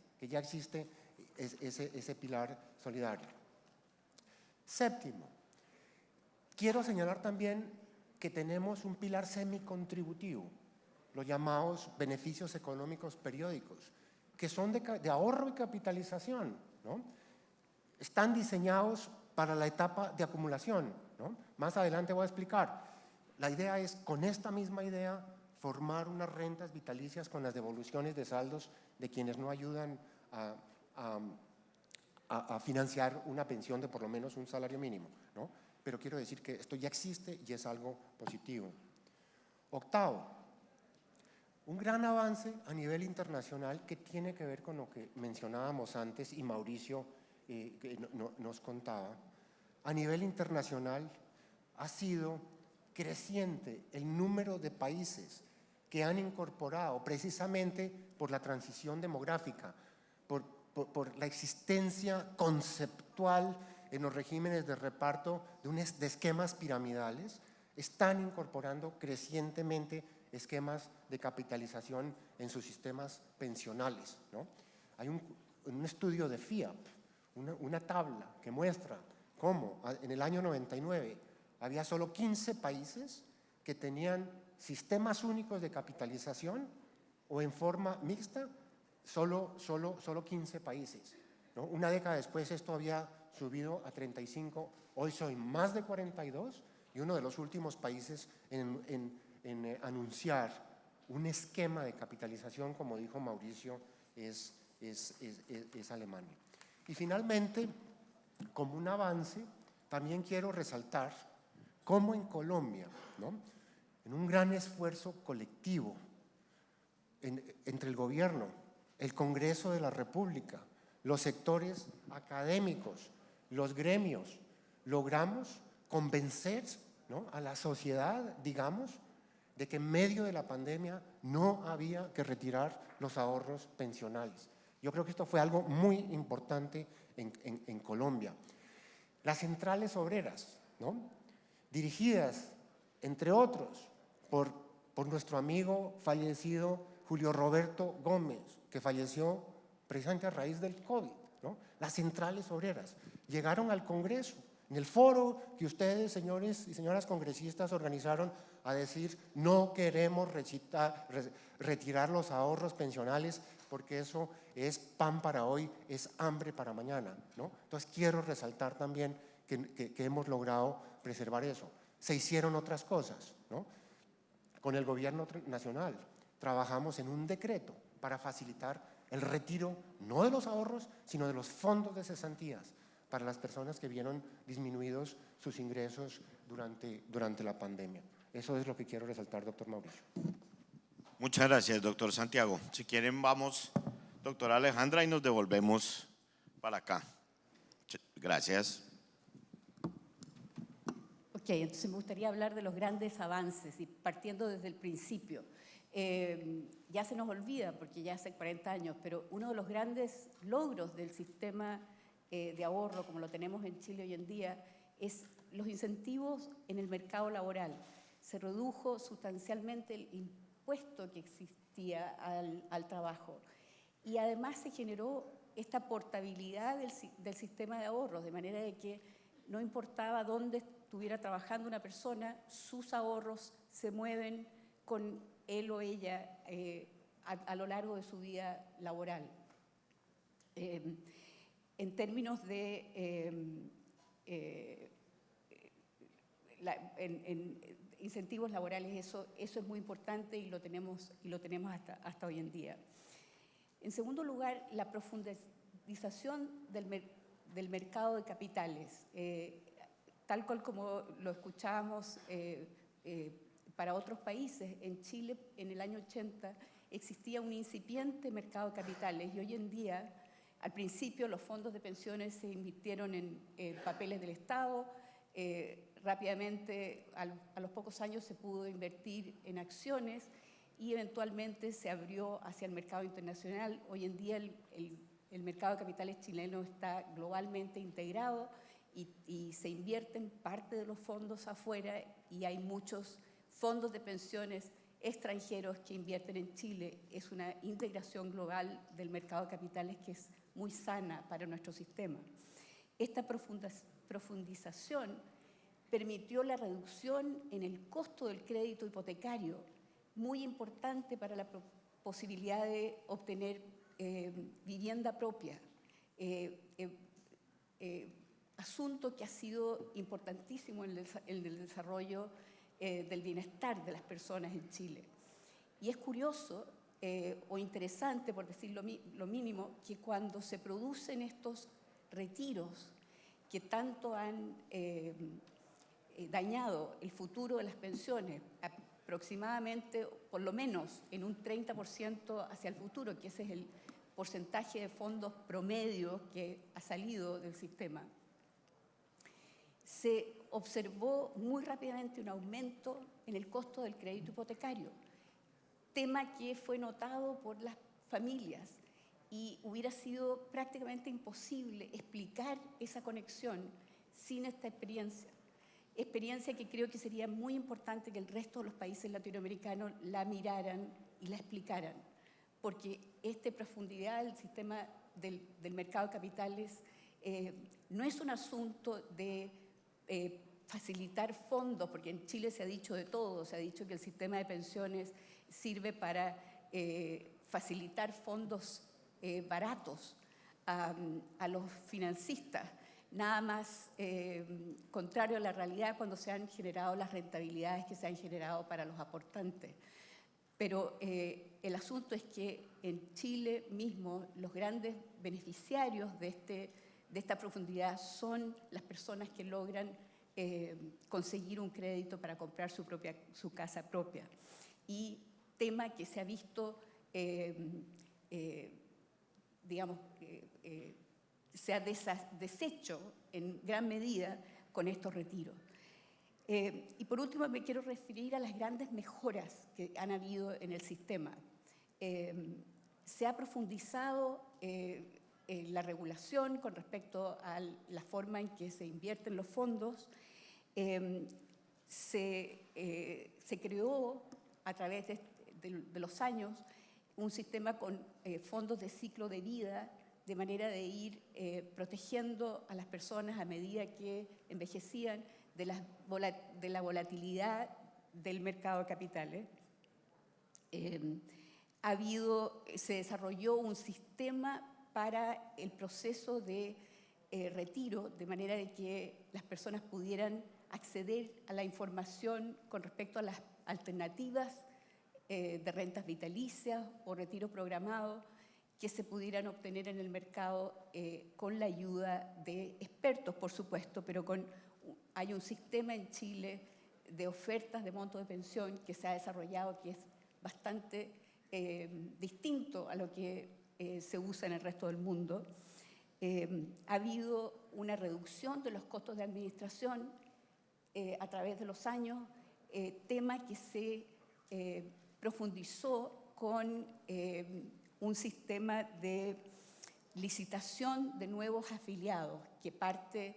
ese pilar solidario. Séptimo, quiero señalar también que tenemos un pilar semicontributivo, los llamados beneficios económicos periódicos, que son de ahorro y capitalización, ¿no? Están diseñados para la etapa de acumulación, ¿no? Más adelante voy a explicar. La idea es, con esta misma idea, formar unas rentas vitalicias con las devoluciones de saldos de quienes no ayudan a financiar una pensión de por lo menos un salario mínimo, ¿no? Pero quiero decir que esto ya existe y es algo positivo. Octavo, un gran avance a nivel internacional que tiene que ver con lo que mencionábamos antes y Mauricio nos contaba. A nivel internacional ha sido creciente el número de países que han incorporado, precisamente por la transición demográfica, por la existencia conceptual en los regímenes de reparto de esquemas piramidales, están incorporando crecientemente esquemas de capitalización en sus sistemas pensionales, ¿no? Hay un estudio de FIAP, una tabla que muestra cómo en el año 99 había solo 15 países que tenían sistemas únicos de capitalización o en forma mixta, solo 15 países, ¿no? Una década después esto había subido a 35, hoy son más de 42 y uno de los últimos países en anunciar un esquema de capitalización, como dijo Mauricio, es Alemania. Y finalmente, como un avance, también quiero resaltar cómo en Colombia, ¿no? En un gran esfuerzo colectivo entre el gobierno, el Congreso de la República, los sectores académicos, los gremios, logramos convencer, ¿no?, a la sociedad, digamos, de que en medio de la pandemia no había que retirar los ahorros pensionales. Yo creo que esto fue algo muy importante en Colombia. Las centrales obreras, ¿no?, dirigidas, entre otros, por nuestro amigo fallecido Julio Roberto Gómez, que falleció precisamente a raíz del COVID, ¿no? Las centrales obreras llegaron al Congreso, en el foro que ustedes, señores y señoras congresistas, organizaron, a decir: no queremos retirar los ahorros pensionales porque eso es pan para hoy, es hambre para mañana, ¿no? Entonces quiero resaltar también que hemos logrado preservar eso. Se hicieron otras cosas, ¿no? Con el gobierno nacional trabajamos en un decreto para facilitar el retiro, no de los ahorros, sino de los fondos de cesantías para las personas que vieron disminuidos sus ingresos durante la pandemia. Eso es lo que quiero resaltar, doctor Mauricio. Muchas gracias, doctor Santiago. Si quieren, vamos, doctora Alejandra, y nos devolvemos para acá. Gracias. Ok, entonces me gustaría hablar de los grandes avances y partiendo desde el principio. Ya se nos olvida porque ya hace 40 años, pero uno de los grandes logros del sistema de ahorro como lo tenemos en Chile hoy en día es los incentivos en el mercado laboral. Se redujo sustancialmente el impuesto que existía al trabajo y además se generó esta portabilidad del sistema de ahorros, de manera de que no importaba dónde estuviera trabajando una persona, sus ahorros se mueven con él o ella a lo largo de su vida laboral. En términos de en incentivos laborales, eso es muy importante y lo tenemos hasta hoy en día. En segundo lugar, la profundización del mercado de capitales. Tal cual como lo escuchábamos para otros países, en Chile en el año 80 existía un incipiente mercado de capitales y hoy en día, al principio los fondos de pensiones se invirtieron en papeles del Estado, rápidamente a los pocos años se pudo invertir en acciones y eventualmente se abrió hacia el mercado internacional. Hoy en día el mercado de capitales chileno está globalmente integrado y se invierten parte de los fondos afuera y hay muchos fondos de pensiones extranjeros que invierten en Chile. Es una integración global del mercado de capitales que es muy sana para nuestro sistema. Esta profundización permitió la reducción en el costo del crédito hipotecario, muy importante para la posibilidad de obtener vivienda propia, asunto que ha sido importantísimo en el desarrollo del bienestar de las personas en Chile. Y es curioso o interesante, por decir lo mínimo, que cuando se producen estos retiros que tanto han dañado el futuro de las pensiones, aproximadamente, por lo menos en un 30% hacia el futuro, que ese es el porcentaje de fondos promedio que ha salido del sistema, se observó muy rápidamente un aumento en el costo del crédito hipotecario, tema que fue notado por las familias y hubiera sido prácticamente imposible explicar esa conexión sin esta experiencia que creo que sería muy importante que el resto de los países latinoamericanos la miraran y la explicaran, porque esta profundidad del sistema del mercado de capitales no es un asunto de facilitar fondos, porque en Chile se ha dicho de todo, se ha dicho que el sistema de pensiones sirve para facilitar fondos baratos a los financistas, nada más contrario a la realidad cuando se han generado las rentabilidades que se han generado para los aportantes. Pero el asunto es que en Chile mismo los grandes beneficiarios de esta profundidad son las personas que logran conseguir un crédito para comprar su casa propia. Y tema que se ha visto, se ha deshecho en gran medida con estos retiros. Y por último me quiero referir a las grandes mejoras que han habido en el sistema. Se ha profundizado la regulación con respecto a la forma en que se invierten los fondos. Se creó a través de los años un sistema con fondos de ciclo de vida, de manera de ir protegiendo a las personas a medida que envejecían de la volatilidad del mercado de capitales. Se desarrolló un sistema para el proceso de retiro, de manera de que las personas pudieran acceder a la información con respecto a las alternativas de rentas vitalicias o retiro programado que se pudieran obtener en el mercado con la ayuda de expertos, por supuesto, pero hay un sistema en Chile de ofertas de monto de pensión que se ha desarrollado que es bastante distinto a lo que se usa en el resto del mundo. Ha habido una reducción de los costos de administración a través de los años, tema que se profundizó con un sistema de licitación de nuevos afiliados que parte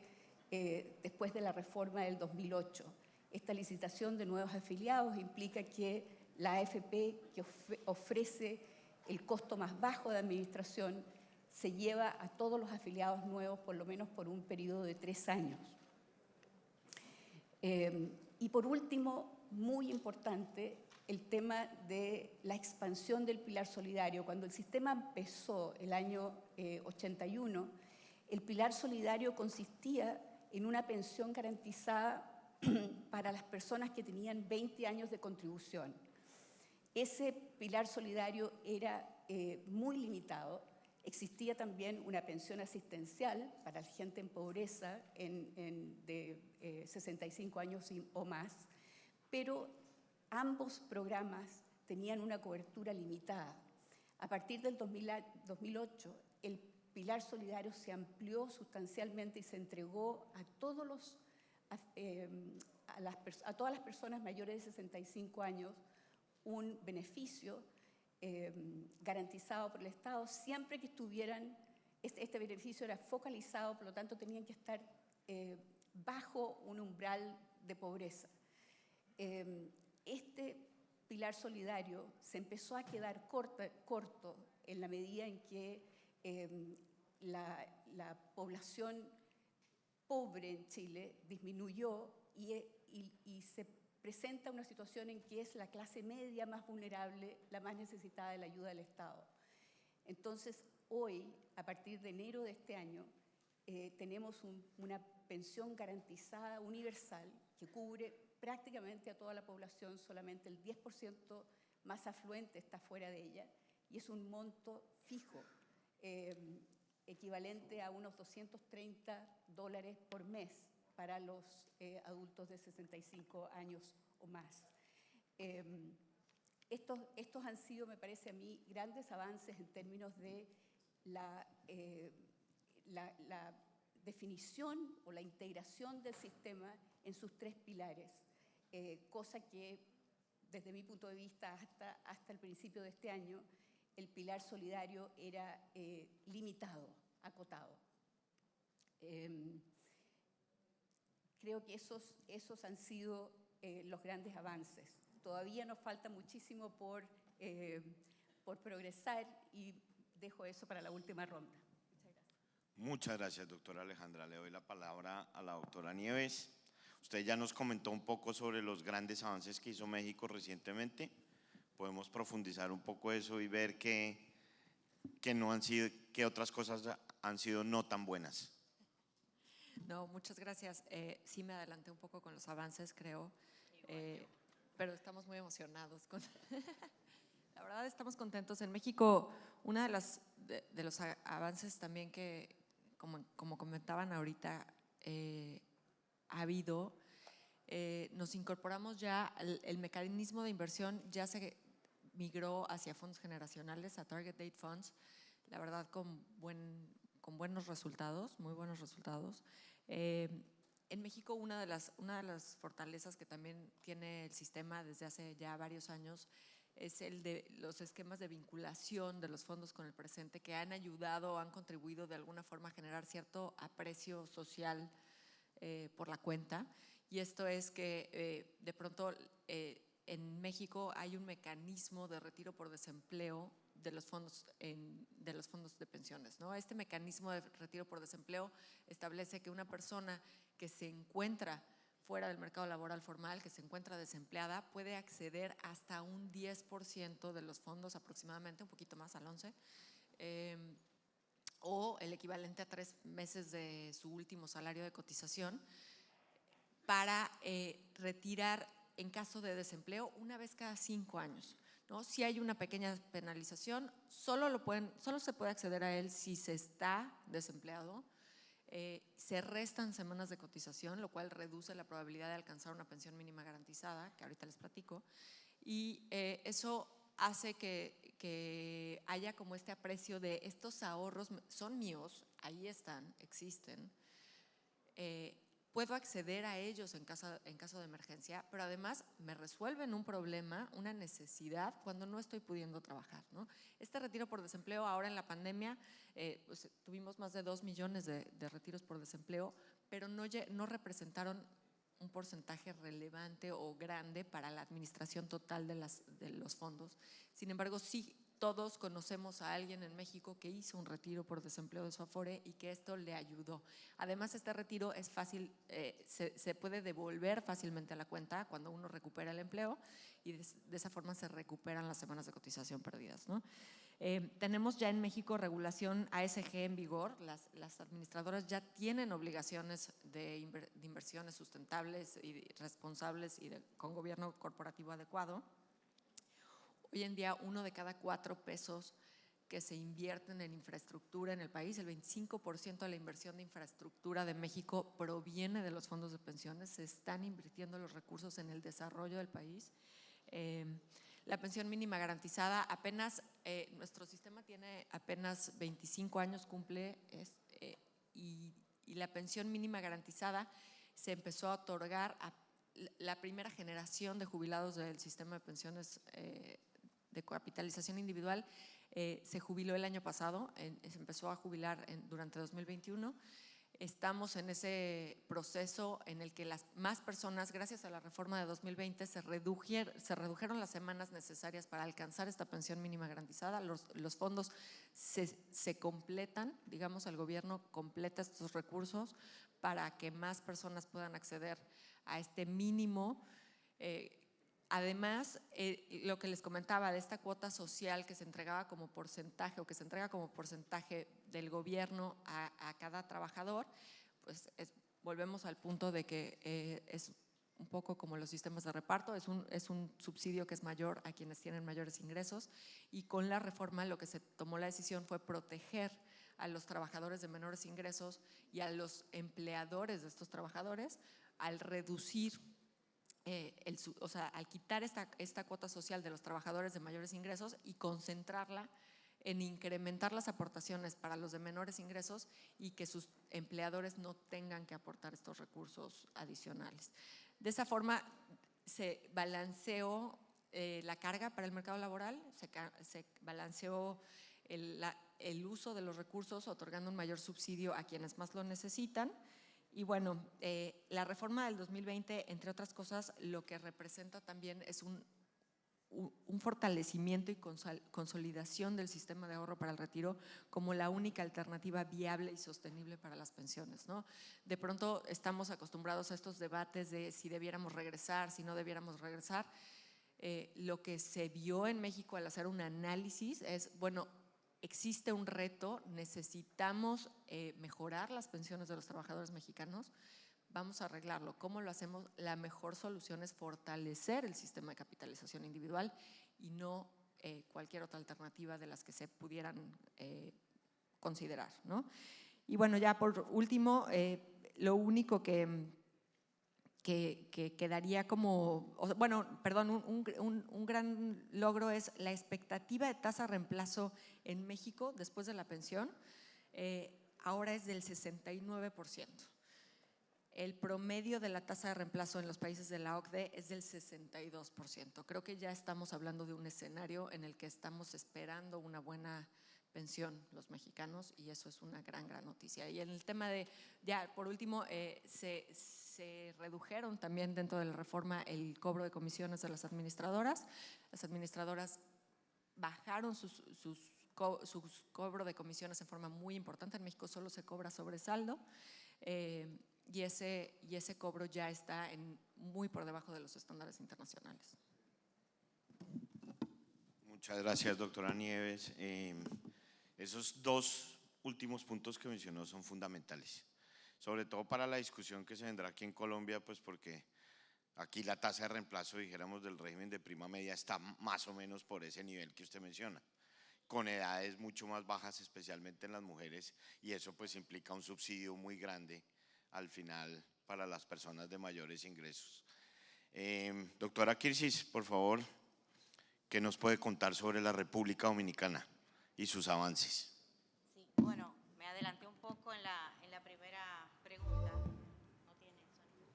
después de la reforma del 2008. Esta licitación de nuevos afiliados implica que la AFP, que ofrece el costo más bajo de administración, se lleva a todos los afiliados nuevos por lo menos por un periodo de 3 años. Y por último, muy importante, el tema de la expansión del pilar solidario. Cuando el sistema empezó el año 81, el pilar solidario consistía en una pensión garantizada para las personas que tenían 20 años de contribución. Ese pilar solidario era muy limitado. Existía también una pensión asistencial para la gente en pobreza de 65 años o más, pero ambos programas tenían una cobertura limitada. A partir del 2008, el pilar solidario se amplió sustancialmente y se entregó a todas las personas mayores de 65 años un beneficio garantizado por el Estado siempre que estuvieran, este beneficio era focalizado, por lo tanto tenían que estar bajo un umbral de pobreza. Este pilar solidario se empezó a quedar corto en la medida en que la población pobre en Chile disminuyó y se presenta una situación en que es la clase media más vulnerable, la más necesitada de la ayuda del Estado. Entonces, hoy, a partir de enero de este año, tenemos una pensión garantizada universal que cubre prácticamente a toda la población, solamente el 10% más afluente está fuera de ella, y es un monto fijo, equivalente a unos $230 por mes para los adultos de 65 años o más. Estos han sido, me parece a mí, grandes avances en términos de la definición o la integración del sistema en sus tres pilares, cosa que desde mi punto de vista hasta el principio de este año el pilar solidario era limitado, acotado. Creo que esos han sido los grandes avances. Todavía nos falta muchísimo por progresar y dejo eso para la última ronda. Muchas gracias, doctora Alejandra. Le doy la palabra a la doctora Nieves. Usted ya nos comentó un poco sobre los grandes avances que hizo México recientemente. Podemos profundizar un poco eso y ver qué otras cosas han sido no tan buenas. No, muchas gracias. Sí me adelanté un poco con los avances, creo, pero estamos muy emocionados. La verdad, estamos contentos. En México, uno de los avances también que, como comentaban ahorita, ha habido, nos incorporamos ya, el mecanismo de inversión ya se migró hacia fondos generacionales, a Target Date Funds, la verdad con buenos resultados, muy buenos resultados. En México una de las fortalezas que también tiene el sistema desde hace ya varios años es el de los esquemas de vinculación de los fondos con el presente que han ayudado, han contribuido de alguna forma a generar cierto aprecio social por la cuenta. Y esto es que de pronto en México hay un mecanismo de retiro por desempleo de los fondos de pensiones, ¿no? Este mecanismo de retiro por desempleo establece que una persona que se encuentra fuera del mercado laboral formal, que se encuentra desempleada, puede acceder hasta un 10% de los fondos, aproximadamente, un poquito más, al 11%, o el equivalente a 3 meses de su último salario de cotización, para retirar en caso de desempleo una vez cada 5 años. ¿No? Si hay una pequeña penalización, solo se puede acceder a él si se está desempleado. Se restan semanas de cotización, lo cual reduce la probabilidad de alcanzar una pensión mínima garantizada, que ahorita les platico, y eso hace que haya como este aprecio de estos ahorros son míos, ahí están, existen, puedo acceder a ellos en caso de emergencia, pero además me resuelven un problema, una necesidad cuando no estoy pudiendo trabajar, ¿no? Este retiro por desempleo ahora en la pandemia, pues, tuvimos más de 2 millones de retiros por desempleo, pero no representaron un porcentaje relevante o grande para la administración total de los fondos. Sin embargo, sí todos conocemos a alguien en México que hizo un retiro por desempleo de su Afore y que esto le ayudó. Además, este retiro es fácil, se puede devolver fácilmente a la cuenta cuando uno recupera el empleo y de esa forma se recuperan las semanas de cotización perdidas, ¿no? Tenemos ya en México regulación ASG en vigor. Las administradoras ya tienen obligaciones de inversiones sustentables y responsables y con gobierno corporativo adecuado. Hoy en día, 1 de cada 4 pesos que se invierten en infraestructura en el país, el 25% de la inversión de infraestructura de México proviene de los fondos de pensiones. Se están invirtiendo los recursos en el desarrollo del país. La pensión mínima garantizada, apenas, nuestro sistema tiene apenas 25 años, cumple, y la pensión mínima garantizada se empezó a otorgar a la primera generación de jubilados del sistema de pensiones de capitalización individual. Se jubiló el año pasado, se empezó a jubilar durante 2021. Estamos en ese proceso en el que las más personas, gracias a la reforma de 2020, se redujeron las semanas necesarias para alcanzar esta pensión mínima garantizada. Los fondos se completan, digamos, el gobierno completa estos recursos para que más personas puedan acceder a este mínimo. Además, lo que les comentaba de esta cuota social que se entregaba como porcentaje o que se entrega como porcentaje del gobierno a cada trabajador, pues volvemos al punto de que es un poco como los sistemas de reparto, es un subsidio que es mayor a quienes tienen mayores ingresos, y con la reforma lo que se tomó la decisión fue proteger a los trabajadores de menores ingresos y a los empleadores de estos trabajadores al reducir al quitar esta cuota social de los trabajadores de mayores ingresos y concentrarla en incrementar las aportaciones para los de menores ingresos y que sus empleadores no tengan que aportar estos recursos adicionales. De esa forma se balanceó la carga para el mercado laboral, se balanceó el uso de los recursos, otorgando un mayor subsidio a quienes más lo necesitan. Y bueno, la reforma del 2020, entre otras cosas, lo que representa también es un fortalecimiento y consolidación del sistema de ahorro para el retiro como la única alternativa viable y sostenible para las pensiones, ¿no? De pronto estamos acostumbrados a estos debates de si debiéramos regresar, si no debiéramos regresar. Lo que se vio en México al hacer un análisis es, bueno, existe un reto, necesitamos mejorar las pensiones de los trabajadores mexicanos, vamos a arreglarlo. ¿Cómo lo hacemos? La mejor solución es fortalecer el sistema de capitalización individual y no cualquier otra alternativa de las que se pudieran considerar, ¿no? Y bueno, ya por último, lo único que quedaría como, un gran logro es la expectativa de tasa de reemplazo en México después de la pensión, ahora es del 69%. El promedio de la tasa de reemplazo en los países de la OCDE es del 62%. Creo que ya estamos hablando de un escenario en el que estamos esperando una buena pensión los mexicanos y eso es una gran noticia. Y en el tema de, ya por último, se redujeron también dentro de la reforma el cobro de comisiones de las administradoras. Las administradoras bajaron sus cobro de comisiones en forma muy importante. En México solo se cobra sobresaldo y ese cobro ya está muy por debajo de los estándares internacionales. Muchas gracias, doctora Nieves. Esos dos últimos puntos que mencionó son fundamentales, sobre todo para la discusión que se vendrá aquí en Colombia, pues porque aquí la tasa de reemplazo, dijéramos, del régimen de prima media está más o menos por ese nivel que usted menciona, con edades mucho más bajas, especialmente en las mujeres, y eso pues implica un subsidio muy grande al final para las personas de mayores ingresos. Doctora Kirsis, por favor, ¿qué nos puede contar sobre la República Dominicana y sus avances? Sí, bueno, me adelanté un poco en la primera pregunta. No tiene sonido.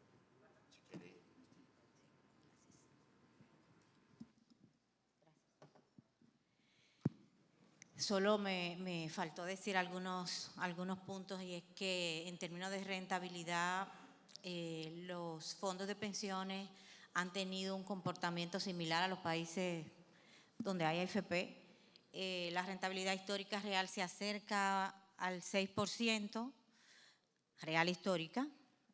Solo me faltó decir algunos puntos, y es que en términos de rentabilidad los fondos de pensiones han tenido un comportamiento similar a los países donde hay AFP. la rentabilidad histórica real se acerca al 6%, real histórica,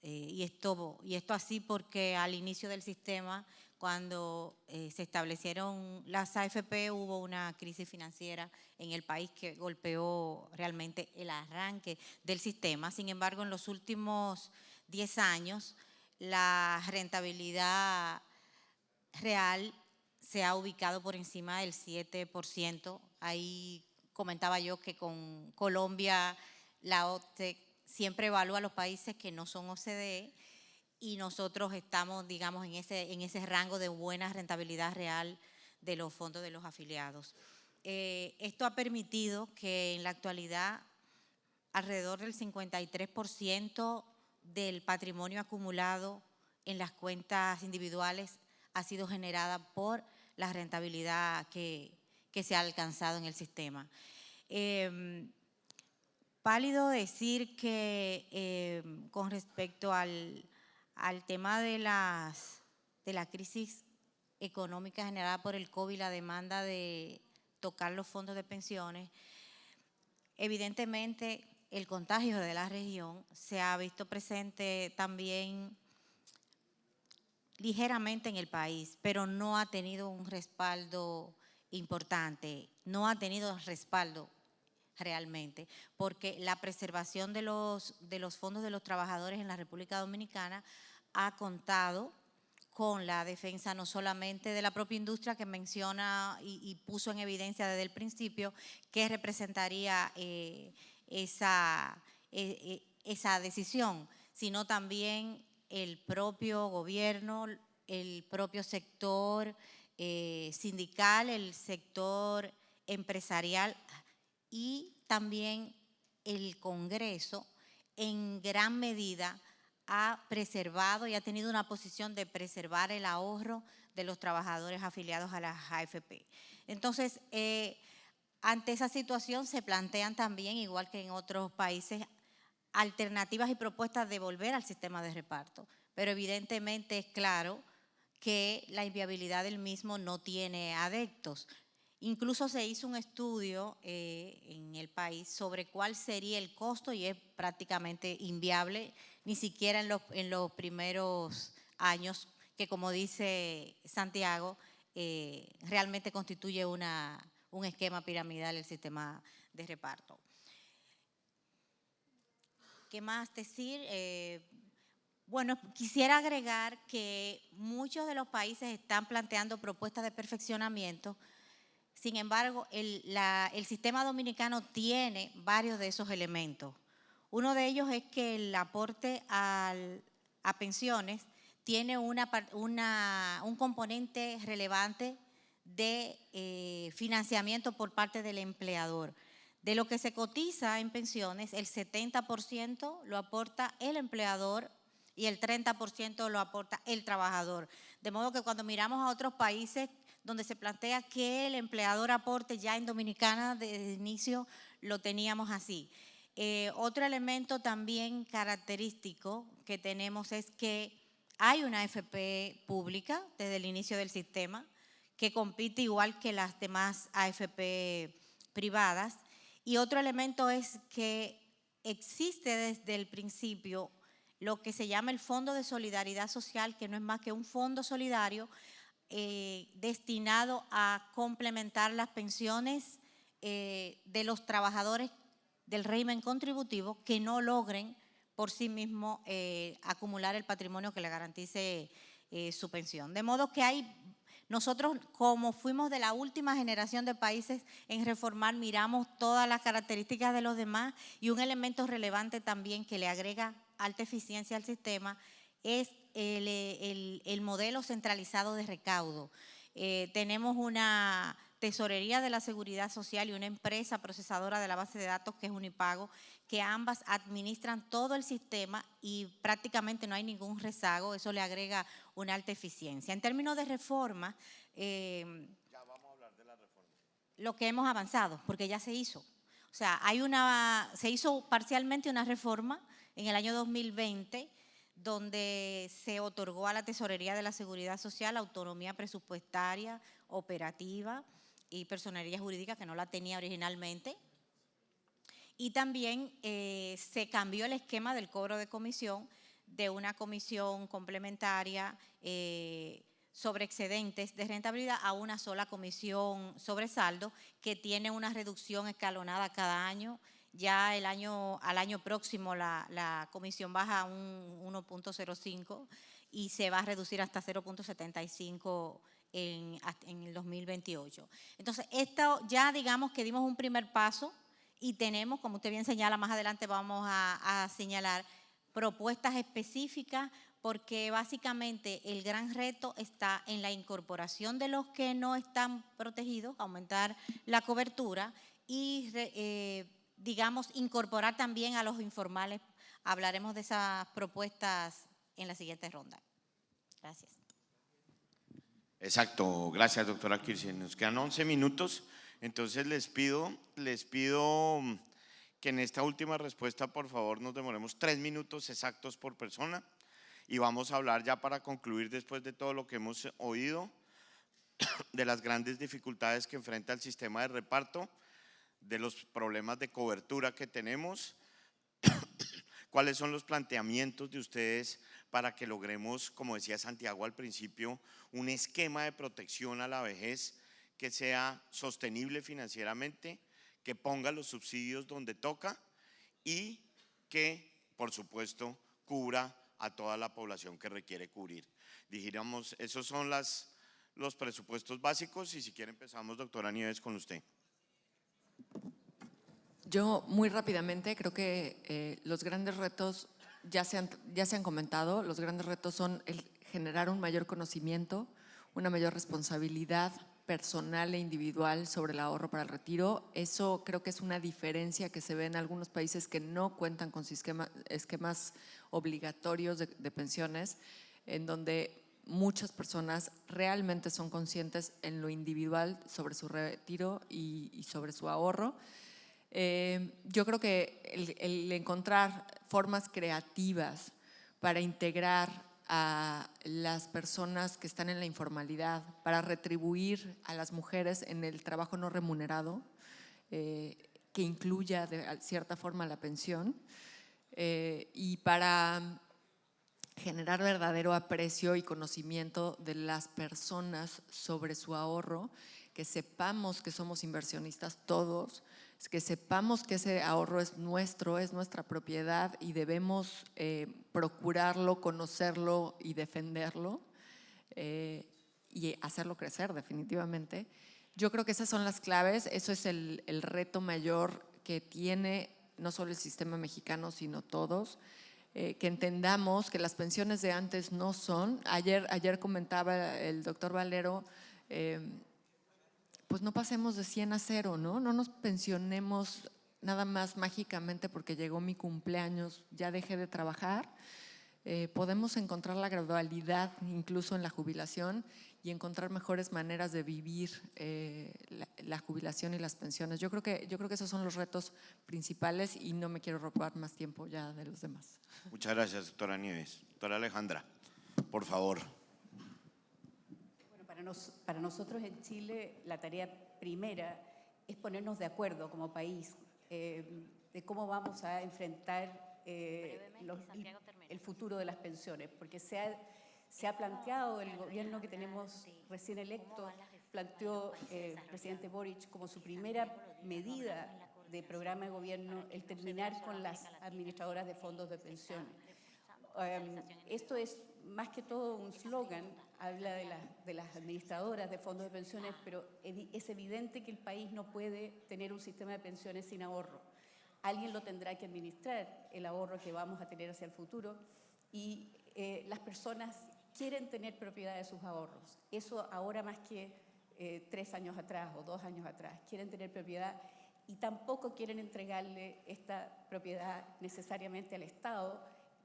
y esto así porque al inicio del sistema, cuando se establecieron las AFP, hubo una crisis financiera en el país que golpeó realmente el arranque del sistema. Sin embargo, en los últimos 10 años, la rentabilidad real se ha ubicado por encima del 7%. Ahí comentaba yo que con Colombia la OCDE siempre evalúa a los países que no son OCDE y nosotros estamos, digamos, en ese rango de buena rentabilidad real de los fondos de los afiliados. Esto ha permitido que en la actualidad alrededor del 53% del patrimonio acumulado en las cuentas individuales ha sido generada por la rentabilidad que se ha alcanzado en el sistema. Válido decir que con respecto al tema de la crisis económica generada por el COVID, la demanda de tocar los fondos de pensiones, evidentemente el contagio de la región se ha visto presente también ligeramente en el país, pero no ha tenido un respaldo importante, no ha tenido respaldo realmente, porque la preservación de los fondos de los trabajadores en la República Dominicana ha contado con la defensa no solamente de la propia industria que menciona y puso en evidencia desde el principio que representaría esa decisión, sino también el propio gobierno, el propio sector sindical, el sector empresarial y también el Congreso en gran medida ha preservado y ha tenido una posición de preservar el ahorro de los trabajadores afiliados a las AFP. Entonces, ante esa situación se plantean también, igual que en otros países, alternativas y propuestas de volver al sistema de reparto. Pero evidentemente es claro que la inviabilidad del mismo no tiene adeptos. Incluso se hizo un estudio en el país sobre cuál sería el costo y es prácticamente inviable, ni siquiera en los primeros años, que como dice Santiago, realmente constituye un esquema piramidal el sistema de reparto. ¿Qué más decir? Bueno, quisiera agregar que muchos de los países están planteando propuestas de perfeccionamiento. Sin embargo, el sistema dominicano tiene varios de esos elementos. Uno de ellos es que el aporte a pensiones tiene un componente relevante de financiamiento por parte del empleador. De lo que se cotiza en pensiones, el 70% lo aporta el empleador y el 30% lo aporta el trabajador. De modo que cuando miramos a otros países donde se plantea que el empleador aporte, ya en Dominicana desde el inicio lo teníamos así. Otro elemento también característico que tenemos es que hay una AFP pública desde el inicio del sistema que compite igual que las demás AFP privadas. Y otro elemento es que existe desde el principio lo que se llama el Fondo de Solidaridad Social, que no es más que un fondo solidario destinado a complementar las pensiones de los trabajadores del régimen contributivo que no logren por sí mismos acumular el patrimonio que le garantice su pensión. De modo que nosotros, como fuimos de la última generación de países en reformar, miramos todas las características de los demás y un elemento relevante también que le agrega alta eficiencia al sistema es el modelo centralizado de recaudo. Tenemos una tesorería de la Seguridad Social y una empresa procesadora de la base de datos que es Unipago, que ambas administran todo el sistema y prácticamente no hay ningún rezago. Eso le agrega una alta eficiencia. En términos de reforma, Ya vamos a hablar de la reforma. lo que hemos avanzado, porque ya se hizo. O sea, se hizo parcialmente una reforma en el año 2020, donde se otorgó a la Tesorería de la Seguridad Social autonomía presupuestaria, operativa, y personería jurídica, que no la tenía originalmente. Y también se cambió el esquema del cobro de comisión de una comisión complementaria sobre excedentes de rentabilidad a una sola comisión sobre saldo, que tiene una reducción escalonada cada año. Ya al año próximo la comisión baja a un 1.05 y se va a reducir hasta 0.75 en el 2028. Entonces, esto ya digamos que dimos un primer paso y tenemos, como usted bien señala, más adelante vamos a señalar propuestas específicas, porque básicamente el gran reto está en la incorporación de los que no están protegidos, aumentar la cobertura y, digamos, incorporar también a los informales. Hablaremos de esas propuestas en la siguiente ronda. Gracias. Exacto, gracias doctora Kirchner. Nos quedan 11 minutos, entonces les pido que en esta última respuesta por favor nos demoremos 3 minutos exactos por persona y vamos a hablar ya para concluir, después de todo lo que hemos oído, de las grandes dificultades que enfrenta el sistema de reparto, de los problemas de cobertura que tenemos. ¿Cuáles son los planteamientos de ustedes para que logremos, como decía Santiago al principio, un esquema de protección a la vejez que sea sostenible financieramente, que ponga los subsidios donde toca y que, por supuesto, cubra a toda la población que requiere cubrir? Dijéramos, esos son los presupuestos básicos, y si quiere empezamos, doctora Nieves, con usted. Yo muy rápidamente creo que los grandes retos ya se han comentado. Los grandes retos son el generar un mayor conocimiento, una mayor responsabilidad personal e individual sobre el ahorro para el retiro. Eso creo que es una diferencia que se ve en algunos países que no cuentan con esquemas obligatorios de pensiones, en donde muchas personas realmente son conscientes en lo individual sobre su retiro y sobre su ahorro. Yo creo que el encontrar formas creativas para integrar a las personas que están en la informalidad, para retribuir a las mujeres en el trabajo no remunerado, que incluya de cierta forma la pensión, y para generar verdadero aprecio y conocimiento de las personas sobre su ahorro, que sepamos que somos inversionistas todos, que sepamos que ese ahorro es nuestro, es nuestra propiedad y debemos procurarlo, conocerlo y defenderlo y hacerlo crecer definitivamente. Yo creo que esas son las claves, eso es el reto mayor que tiene no solo el sistema mexicano, sino todos. Que entendamos que las pensiones de antes no son. Ayer comentaba el doctor Valero, pues no pasemos de 100 a 0, ¿no? No nos pensionemos nada más mágicamente porque llegó mi cumpleaños, ya dejé de trabajar. Podemos encontrar la gradualidad incluso en la jubilación y encontrar mejores maneras de vivir la jubilación y las pensiones. Yo creo que esos son los retos principales y no me quiero robar más tiempo ya de los demás. Muchas gracias, doctora Nieves. Doctora Alejandra, por favor. Bueno, para nosotros en Chile la tarea primera es ponernos de acuerdo como país de cómo vamos a enfrentar el futuro de las pensiones, porque se ha planteado, el gobierno que tenemos recién electo, planteó el presidente Boric como su primera medida de programa de gobierno el terminar con las administradoras de fondos de pensiones. Esto es más que todo un slogan, habla de las administradoras de fondos de pensiones, pero es evidente que el país no puede tener un sistema de pensiones sin ahorro. Alguien lo tendrá que administrar, el ahorro que vamos a tener hacia el futuro, y las personas quieren tener propiedad de sus ahorros. Eso ahora más que 3 años atrás o 2 años atrás. Quieren tener propiedad y tampoco quieren entregarle esta propiedad necesariamente al Estado,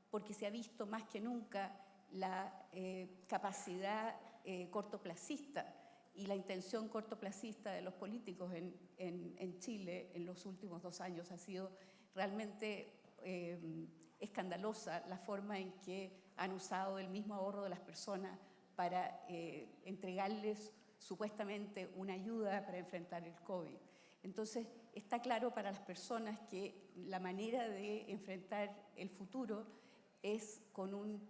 porque se ha visto más que nunca la capacidad cortoplacista y la intención cortoplacista de los políticos en Chile en los últimos 2 años. Ha sido realmente escandalosa la forma en que han usado el mismo ahorro de las personas para entregarles supuestamente una ayuda para enfrentar el COVID. Entonces, está claro para las personas que la manera de enfrentar el futuro es con un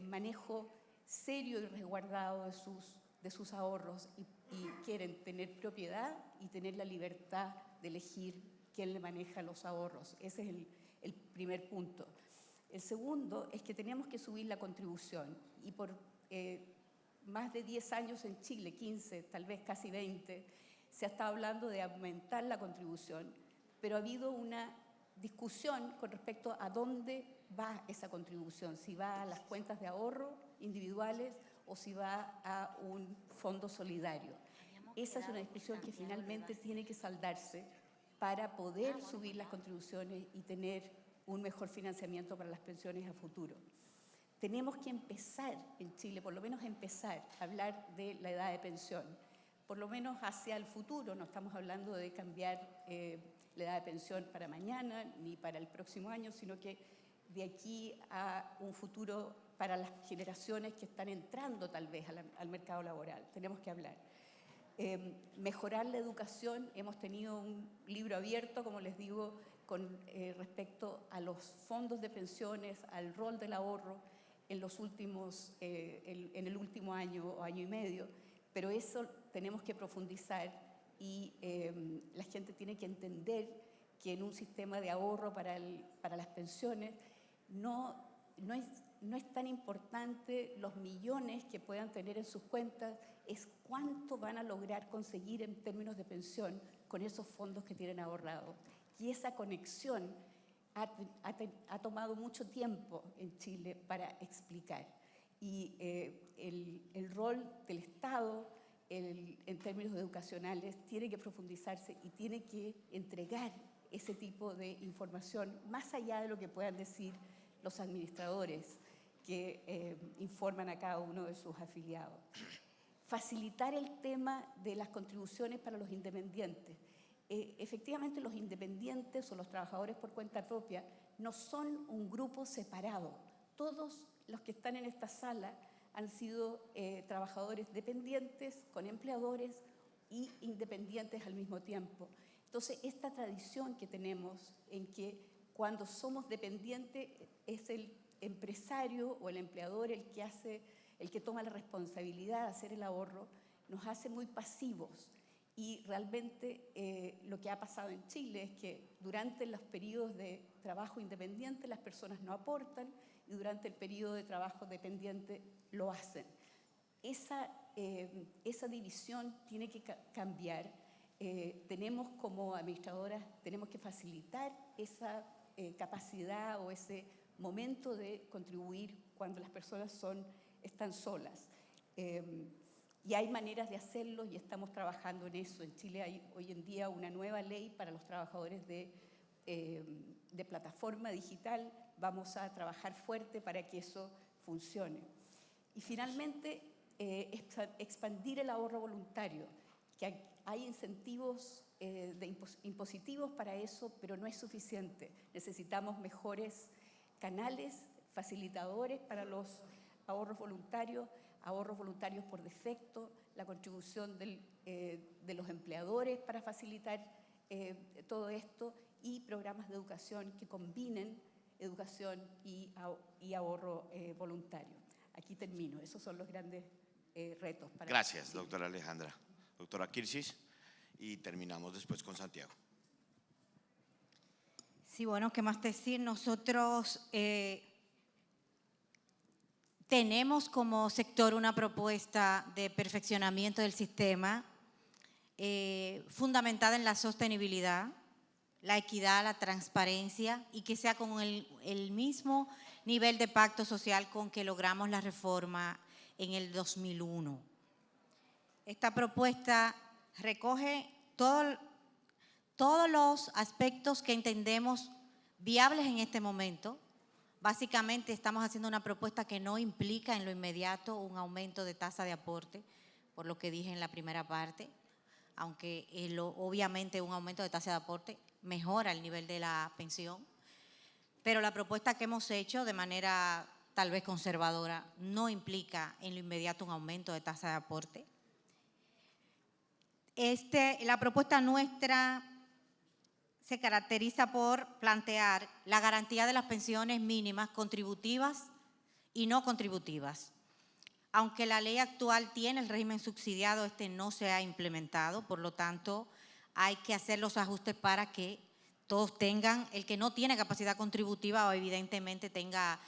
manejo serio y resguardado de sus ahorros y quieren tener propiedad y tener la libertad de elegir quién le maneja los ahorros. Ese es el primer punto. El segundo es que tenemos que subir la contribución y por más de 10 años en Chile, 15, tal vez casi 20, se ha estado hablando de aumentar la contribución, pero ha habido una discusión con respecto a dónde va esa contribución, si va a las cuentas de ahorro individuales o si va a un fondo solidario. Esa es una discusión que finalmente tiene que saldarse para poder subir las contribuciones y tener un mejor financiamiento para las pensiones a futuro. Tenemos que empezar en Chile, por lo menos empezar a hablar de la edad de pensión, por lo menos hacia el futuro. No estamos hablando de cambiar la edad de pensión para mañana ni para el próximo año, sino que de aquí a un futuro para las generaciones que están entrando tal vez al mercado laboral. Tenemos que hablar. Mejorar la educación. Hemos tenido un libro abierto, como les digo, con respecto a los fondos de pensiones, al rol del ahorro en el último año o año y medio, pero eso tenemos que profundizar y la gente tiene que entender que en un sistema de ahorro para las pensiones no es tan importante los millones que puedan tener en sus cuentas, es cuánto van a lograr conseguir en términos de pensión con esos fondos que tienen ahorrados. Y esa conexión ha tomado mucho tiempo en Chile para explicar. Y el rol del Estado en términos educacionales tiene que profundizarse y tiene que entregar ese tipo de información más allá de lo que puedan decir los administradores que informan a cada uno de sus afiliados. Facilitar el tema de las contribuciones para los independientes. Efectivamente, los independientes o los trabajadores por cuenta propia no son un grupo separado. Todos los que están en esta sala han sido trabajadores dependientes con empleadores y independientes al mismo tiempo. Entonces, esta tradición que tenemos en que cuando somos dependientes es el empresario o el empleador el que toma la responsabilidad de hacer el ahorro, nos hace muy pasivos. Y realmente lo que ha pasado en Chile es que durante los periodos de trabajo independiente las personas no aportan y durante el periodo de trabajo dependiente lo hacen. Esa división tiene que cambiar. Tenemos como administradoras, tenemos que facilitar esa capacidad o ese momento de contribuir cuando las personas están solas. Y hay maneras de hacerlo y estamos trabajando en eso. En Chile hay hoy en día una nueva ley para los trabajadores de plataforma digital. Vamos a trabajar fuerte para que eso funcione. Y finalmente, expandir el ahorro voluntario, que hay incentivos impositivos para eso, pero no es suficiente. Necesitamos mejores canales, facilitadores para los ahorros voluntarios por defecto, la contribución de los empleadores para facilitar todo esto y programas de educación que combinen educación y ahorro voluntario. Aquí termino. Esos son los grandes retos. Gracias, doctora Alejandra. Doctora Kirchis, y terminamos después con Santiago. Sí, bueno, ¿qué más decir? Nosotros tenemos como sector una propuesta de perfeccionamiento del sistema fundamentada en la sostenibilidad, la equidad, la transparencia y que sea con el mismo nivel de pacto social con que logramos la reforma en el 2001. Esta propuesta recoge todos los aspectos que entendemos viables en este momento. Básicamente estamos haciendo una propuesta que no implica en lo inmediato un aumento de tasa de aporte, por lo que dije en la primera parte, aunque obviamente un aumento de tasa de aporte mejora el nivel de la pensión, pero la propuesta que hemos hecho de manera tal vez conservadora no implica en lo inmediato un aumento de tasa de aporte. La propuesta nuestra se caracteriza por plantear la garantía de las pensiones mínimas contributivas y no contributivas. Aunque la ley actual tiene el régimen subsidiado, este no se ha implementado, por lo tanto hay que hacer los ajustes para que todos tengan, el que no tiene capacidad contributiva o evidentemente tenga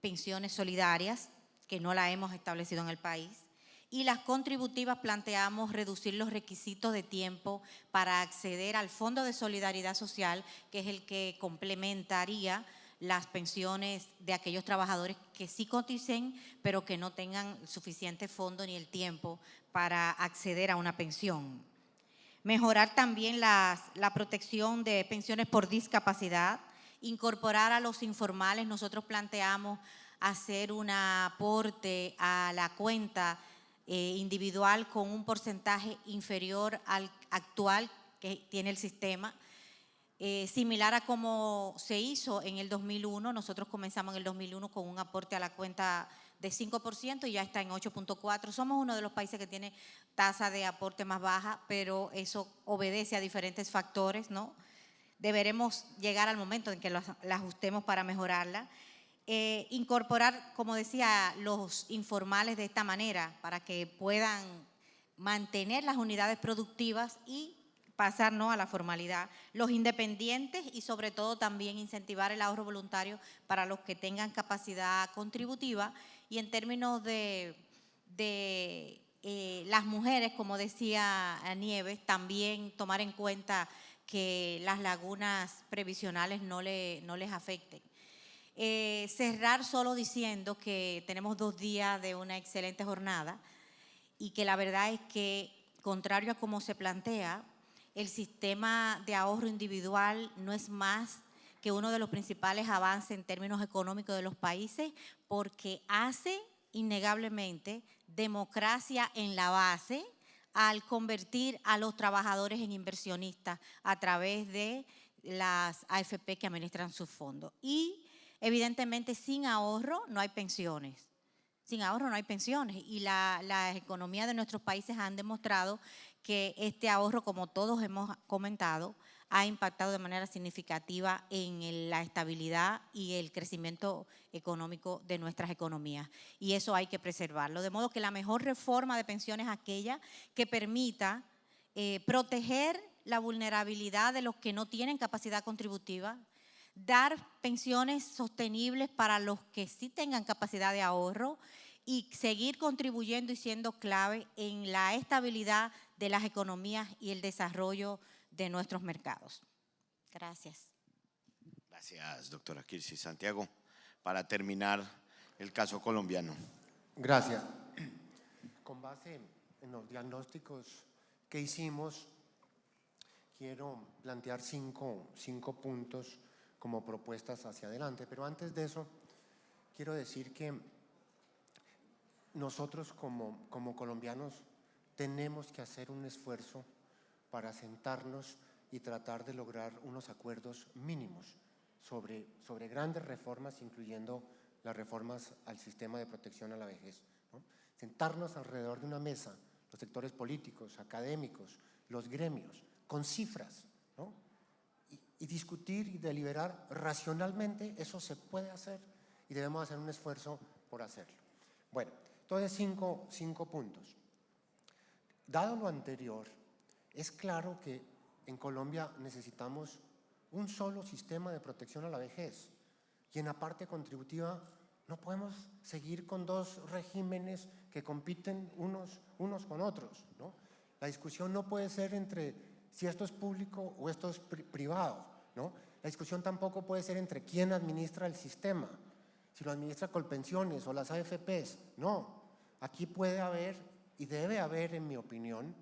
pensiones solidarias, que no la hemos establecido en el país. Y las contributivas planteamos reducir los requisitos de tiempo para acceder al Fondo de Solidaridad Social, que es el que complementaría las pensiones de aquellos trabajadores que sí coticen, pero que no tengan suficiente fondo ni el tiempo para acceder a una pensión. Mejorar también la protección de pensiones por discapacidad, incorporar a los informales. Nosotros planteamos hacer un aporte a la cuenta individual con un porcentaje inferior al actual que tiene el sistema, similar a como se hizo en el 2001. Nosotros comenzamos en el 2001 con un aporte a la cuenta de 5% y ya está en 8.4%. Somos uno de los países que tiene tasa de aporte más baja, pero eso obedece a diferentes factores, ¿no? Deberemos llegar al momento en que la ajustemos para mejorarla. Incorporar, como decía, los informales de esta manera para que puedan mantener las unidades productivas y pasar, ¿no?, a la formalidad. Los independientes y sobre todo también incentivar el ahorro voluntario para los que tengan capacidad contributiva. Y en términos de las mujeres, como decía Nieves, también tomar en cuenta que las lagunas previsionales no les afecten. Cerrar solo diciendo que tenemos 2 días de una excelente jornada y que la verdad es que, contrario a cómo se plantea, el sistema de ahorro individual no es más que uno de los principales avances en términos económicos de los países, porque hace innegablemente democracia en la base al convertir a los trabajadores en inversionistas a través de las AFP que administran sus fondos. Y evidentemente sin ahorro no hay pensiones. Sin ahorro no hay pensiones y las economías de nuestros países han demostrado que este ahorro, como todos hemos comentado, ha impactado de manera significativa en la estabilidad y el crecimiento económico de nuestras economías. Y eso hay que preservarlo. De modo que la mejor reforma de pensiones es aquella que permita proteger la vulnerabilidad de los que no tienen capacidad contributiva, dar pensiones sostenibles para los que sí tengan capacidad de ahorro y seguir contribuyendo y siendo clave en la estabilidad de las economías y el desarrollo de nuestros mercados. Gracias. Gracias, doctora Kirsi. Santiago, para terminar el caso colombiano. Gracias. Con base en los diagnósticos que hicimos, quiero plantear cinco puntos como propuestas hacia adelante, pero antes de eso quiero decir que nosotros como colombianos tenemos que hacer un esfuerzo para sentarnos y tratar de lograr unos acuerdos mínimos sobre grandes reformas, incluyendo las reformas al sistema de protección a la vejez, ¿no? Sentarnos alrededor de una mesa, los sectores políticos, académicos, los gremios, con cifras, ¿no? Y discutir y deliberar racionalmente. Eso se puede hacer y debemos hacer un esfuerzo por hacerlo. Bueno, entonces cinco puntos. Dado lo anterior, es claro que en Colombia necesitamos un solo sistema de protección a la vejez y en la parte contributiva no podemos seguir con 2 regímenes que compiten unos con otros, ¿no? La discusión no puede ser entre si esto es público o esto es privado, ¿no? La discusión tampoco puede ser entre quién administra el sistema, si lo administra Colpensiones o las AFPs, no. Aquí puede haber y debe haber, en mi opinión,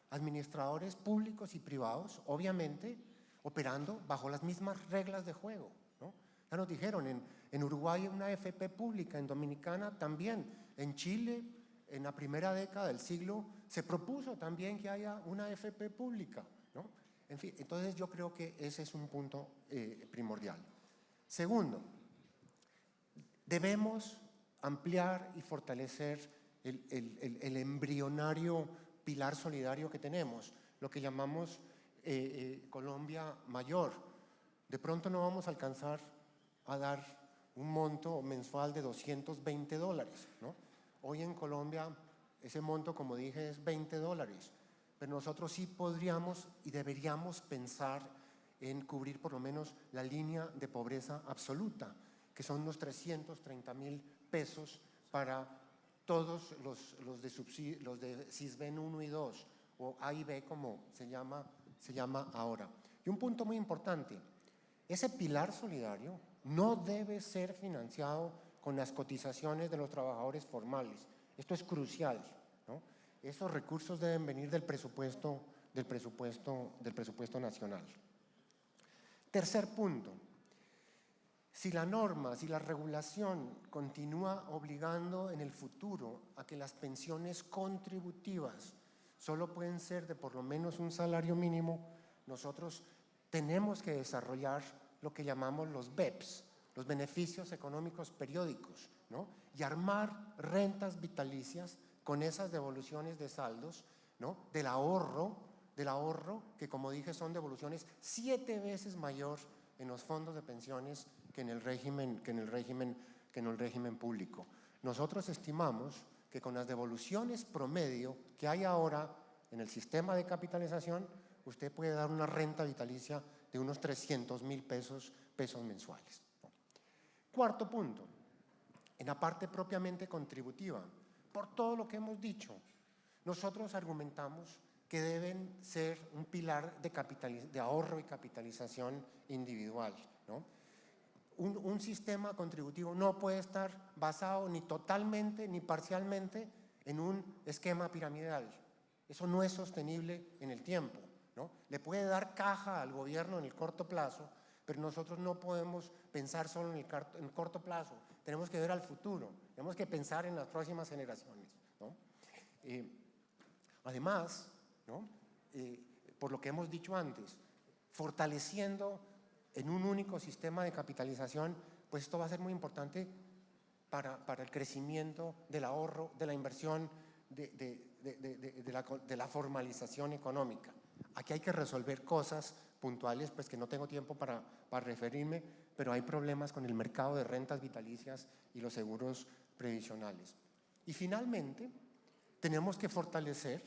administradores públicos y privados, obviamente, operando bajo las mismas reglas de juego, ¿no? Ya nos dijeron, en Uruguay hay una AFP pública, en Dominicana también, en Chile, en la primera década del siglo, se propuso también que haya una AFP pública, ¿no? En fin, entonces yo creo que ese es un punto primordial. Segundo, debemos ampliar y fortalecer el embrionario pilar solidario que tenemos, lo que llamamos Colombia Mayor. De pronto no vamos a alcanzar a dar un monto mensual de $220, ¿no? Hoy en Colombia ese monto, como dije, es $20, pero nosotros sí podríamos y deberíamos pensar en cubrir por lo menos la línea de pobreza absoluta, que son unos 330.000 pesos para todos los de Sisbén 1 y 2, o A y B como se llama ahora. Y un punto muy importante, ese pilar solidario no debe ser financiado con las cotizaciones de los trabajadores formales. Esto es crucial, ¿no? Esos recursos deben venir del presupuesto nacional. Tercer punto, si la norma, si la regulación continúa obligando en el futuro a que las pensiones contributivas solo pueden ser de por lo menos un salario mínimo, nosotros tenemos que desarrollar lo que llamamos los BEPS, los beneficios económicos periódicos, ¿no? Y armar rentas vitalicias con esas devoluciones de saldos, ¿no? Del ahorro, que como dije son devoluciones 7 veces mayor en los fondos de pensiones que en el régimen público. Nosotros estimamos que con las devoluciones promedio que hay ahora en el sistema de capitalización, usted puede dar una renta vitalicia de unos 300.000 pesos mensuales. Cuarto punto, en la parte propiamente contributiva, por todo lo que hemos dicho, nosotros argumentamos que deben ser un pilar de ahorro y capitalización individual, ¿no? Un sistema contributivo no puede estar basado ni totalmente ni parcialmente en un esquema piramidal. Eso no es sostenible en el tiempo, ¿no? Le puede dar caja al gobierno en el corto plazo, pero nosotros no podemos pensar solo en el corto plazo. Tenemos que ver al futuro, tenemos que pensar en las próximas generaciones, ¿no? Además, ¿no? Por lo que hemos dicho antes, fortaleciendo en un único sistema de capitalización, pues esto va a ser muy importante para el crecimiento del ahorro, de la inversión, de la formalización económica. Aquí hay que resolver cosas puntuales, pues que no tengo tiempo para referirme, pero hay problemas con el mercado de rentas vitalicias y los seguros previsionales. Y finalmente, tenemos que fortalecer,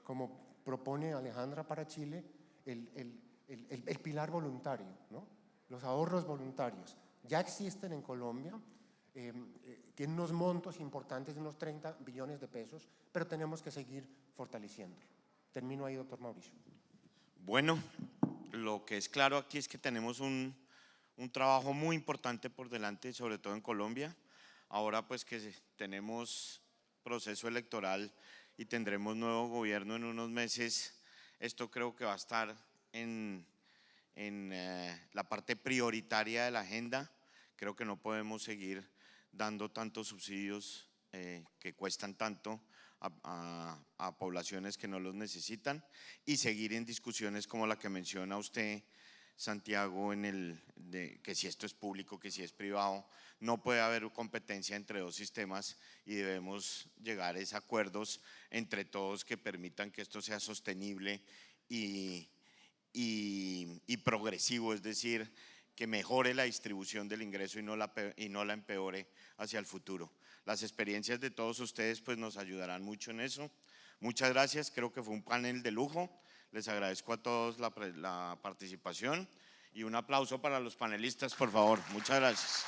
como propone Alejandra para Chile, el pilar voluntario, ¿no? Los ahorros voluntarios. Ya existen en Colombia, tienen unos montos importantes de unos 30 billones de pesos, pero tenemos que seguir fortaleciendo. Termino ahí, doctor Mauricio. Bueno, lo que es claro aquí es que tenemos un trabajo muy importante por delante, sobre todo en Colombia. Ahora pues que tenemos proceso electoral y tendremos nuevo gobierno en unos meses, esto creo que va a estar en la parte prioritaria de la agenda. Creo que no podemos seguir dando tantos subsidios que cuestan tanto a poblaciones que no los necesitan y seguir en discusiones como la que menciona usted, Santiago, que si esto es público, que si es privado. No puede haber competencia entre dos sistemas y debemos llegar a esos acuerdos entre todos que permitan que esto sea sostenible y progresivo, es decir, que mejore la distribución del ingreso y no la empeore hacia el futuro. Las experiencias de todos ustedes pues nos ayudarán mucho en eso. Muchas gracias, creo que fue un panel de lujo. Les agradezco a todos la participación y un aplauso para los panelistas, por favor. Muchas gracias.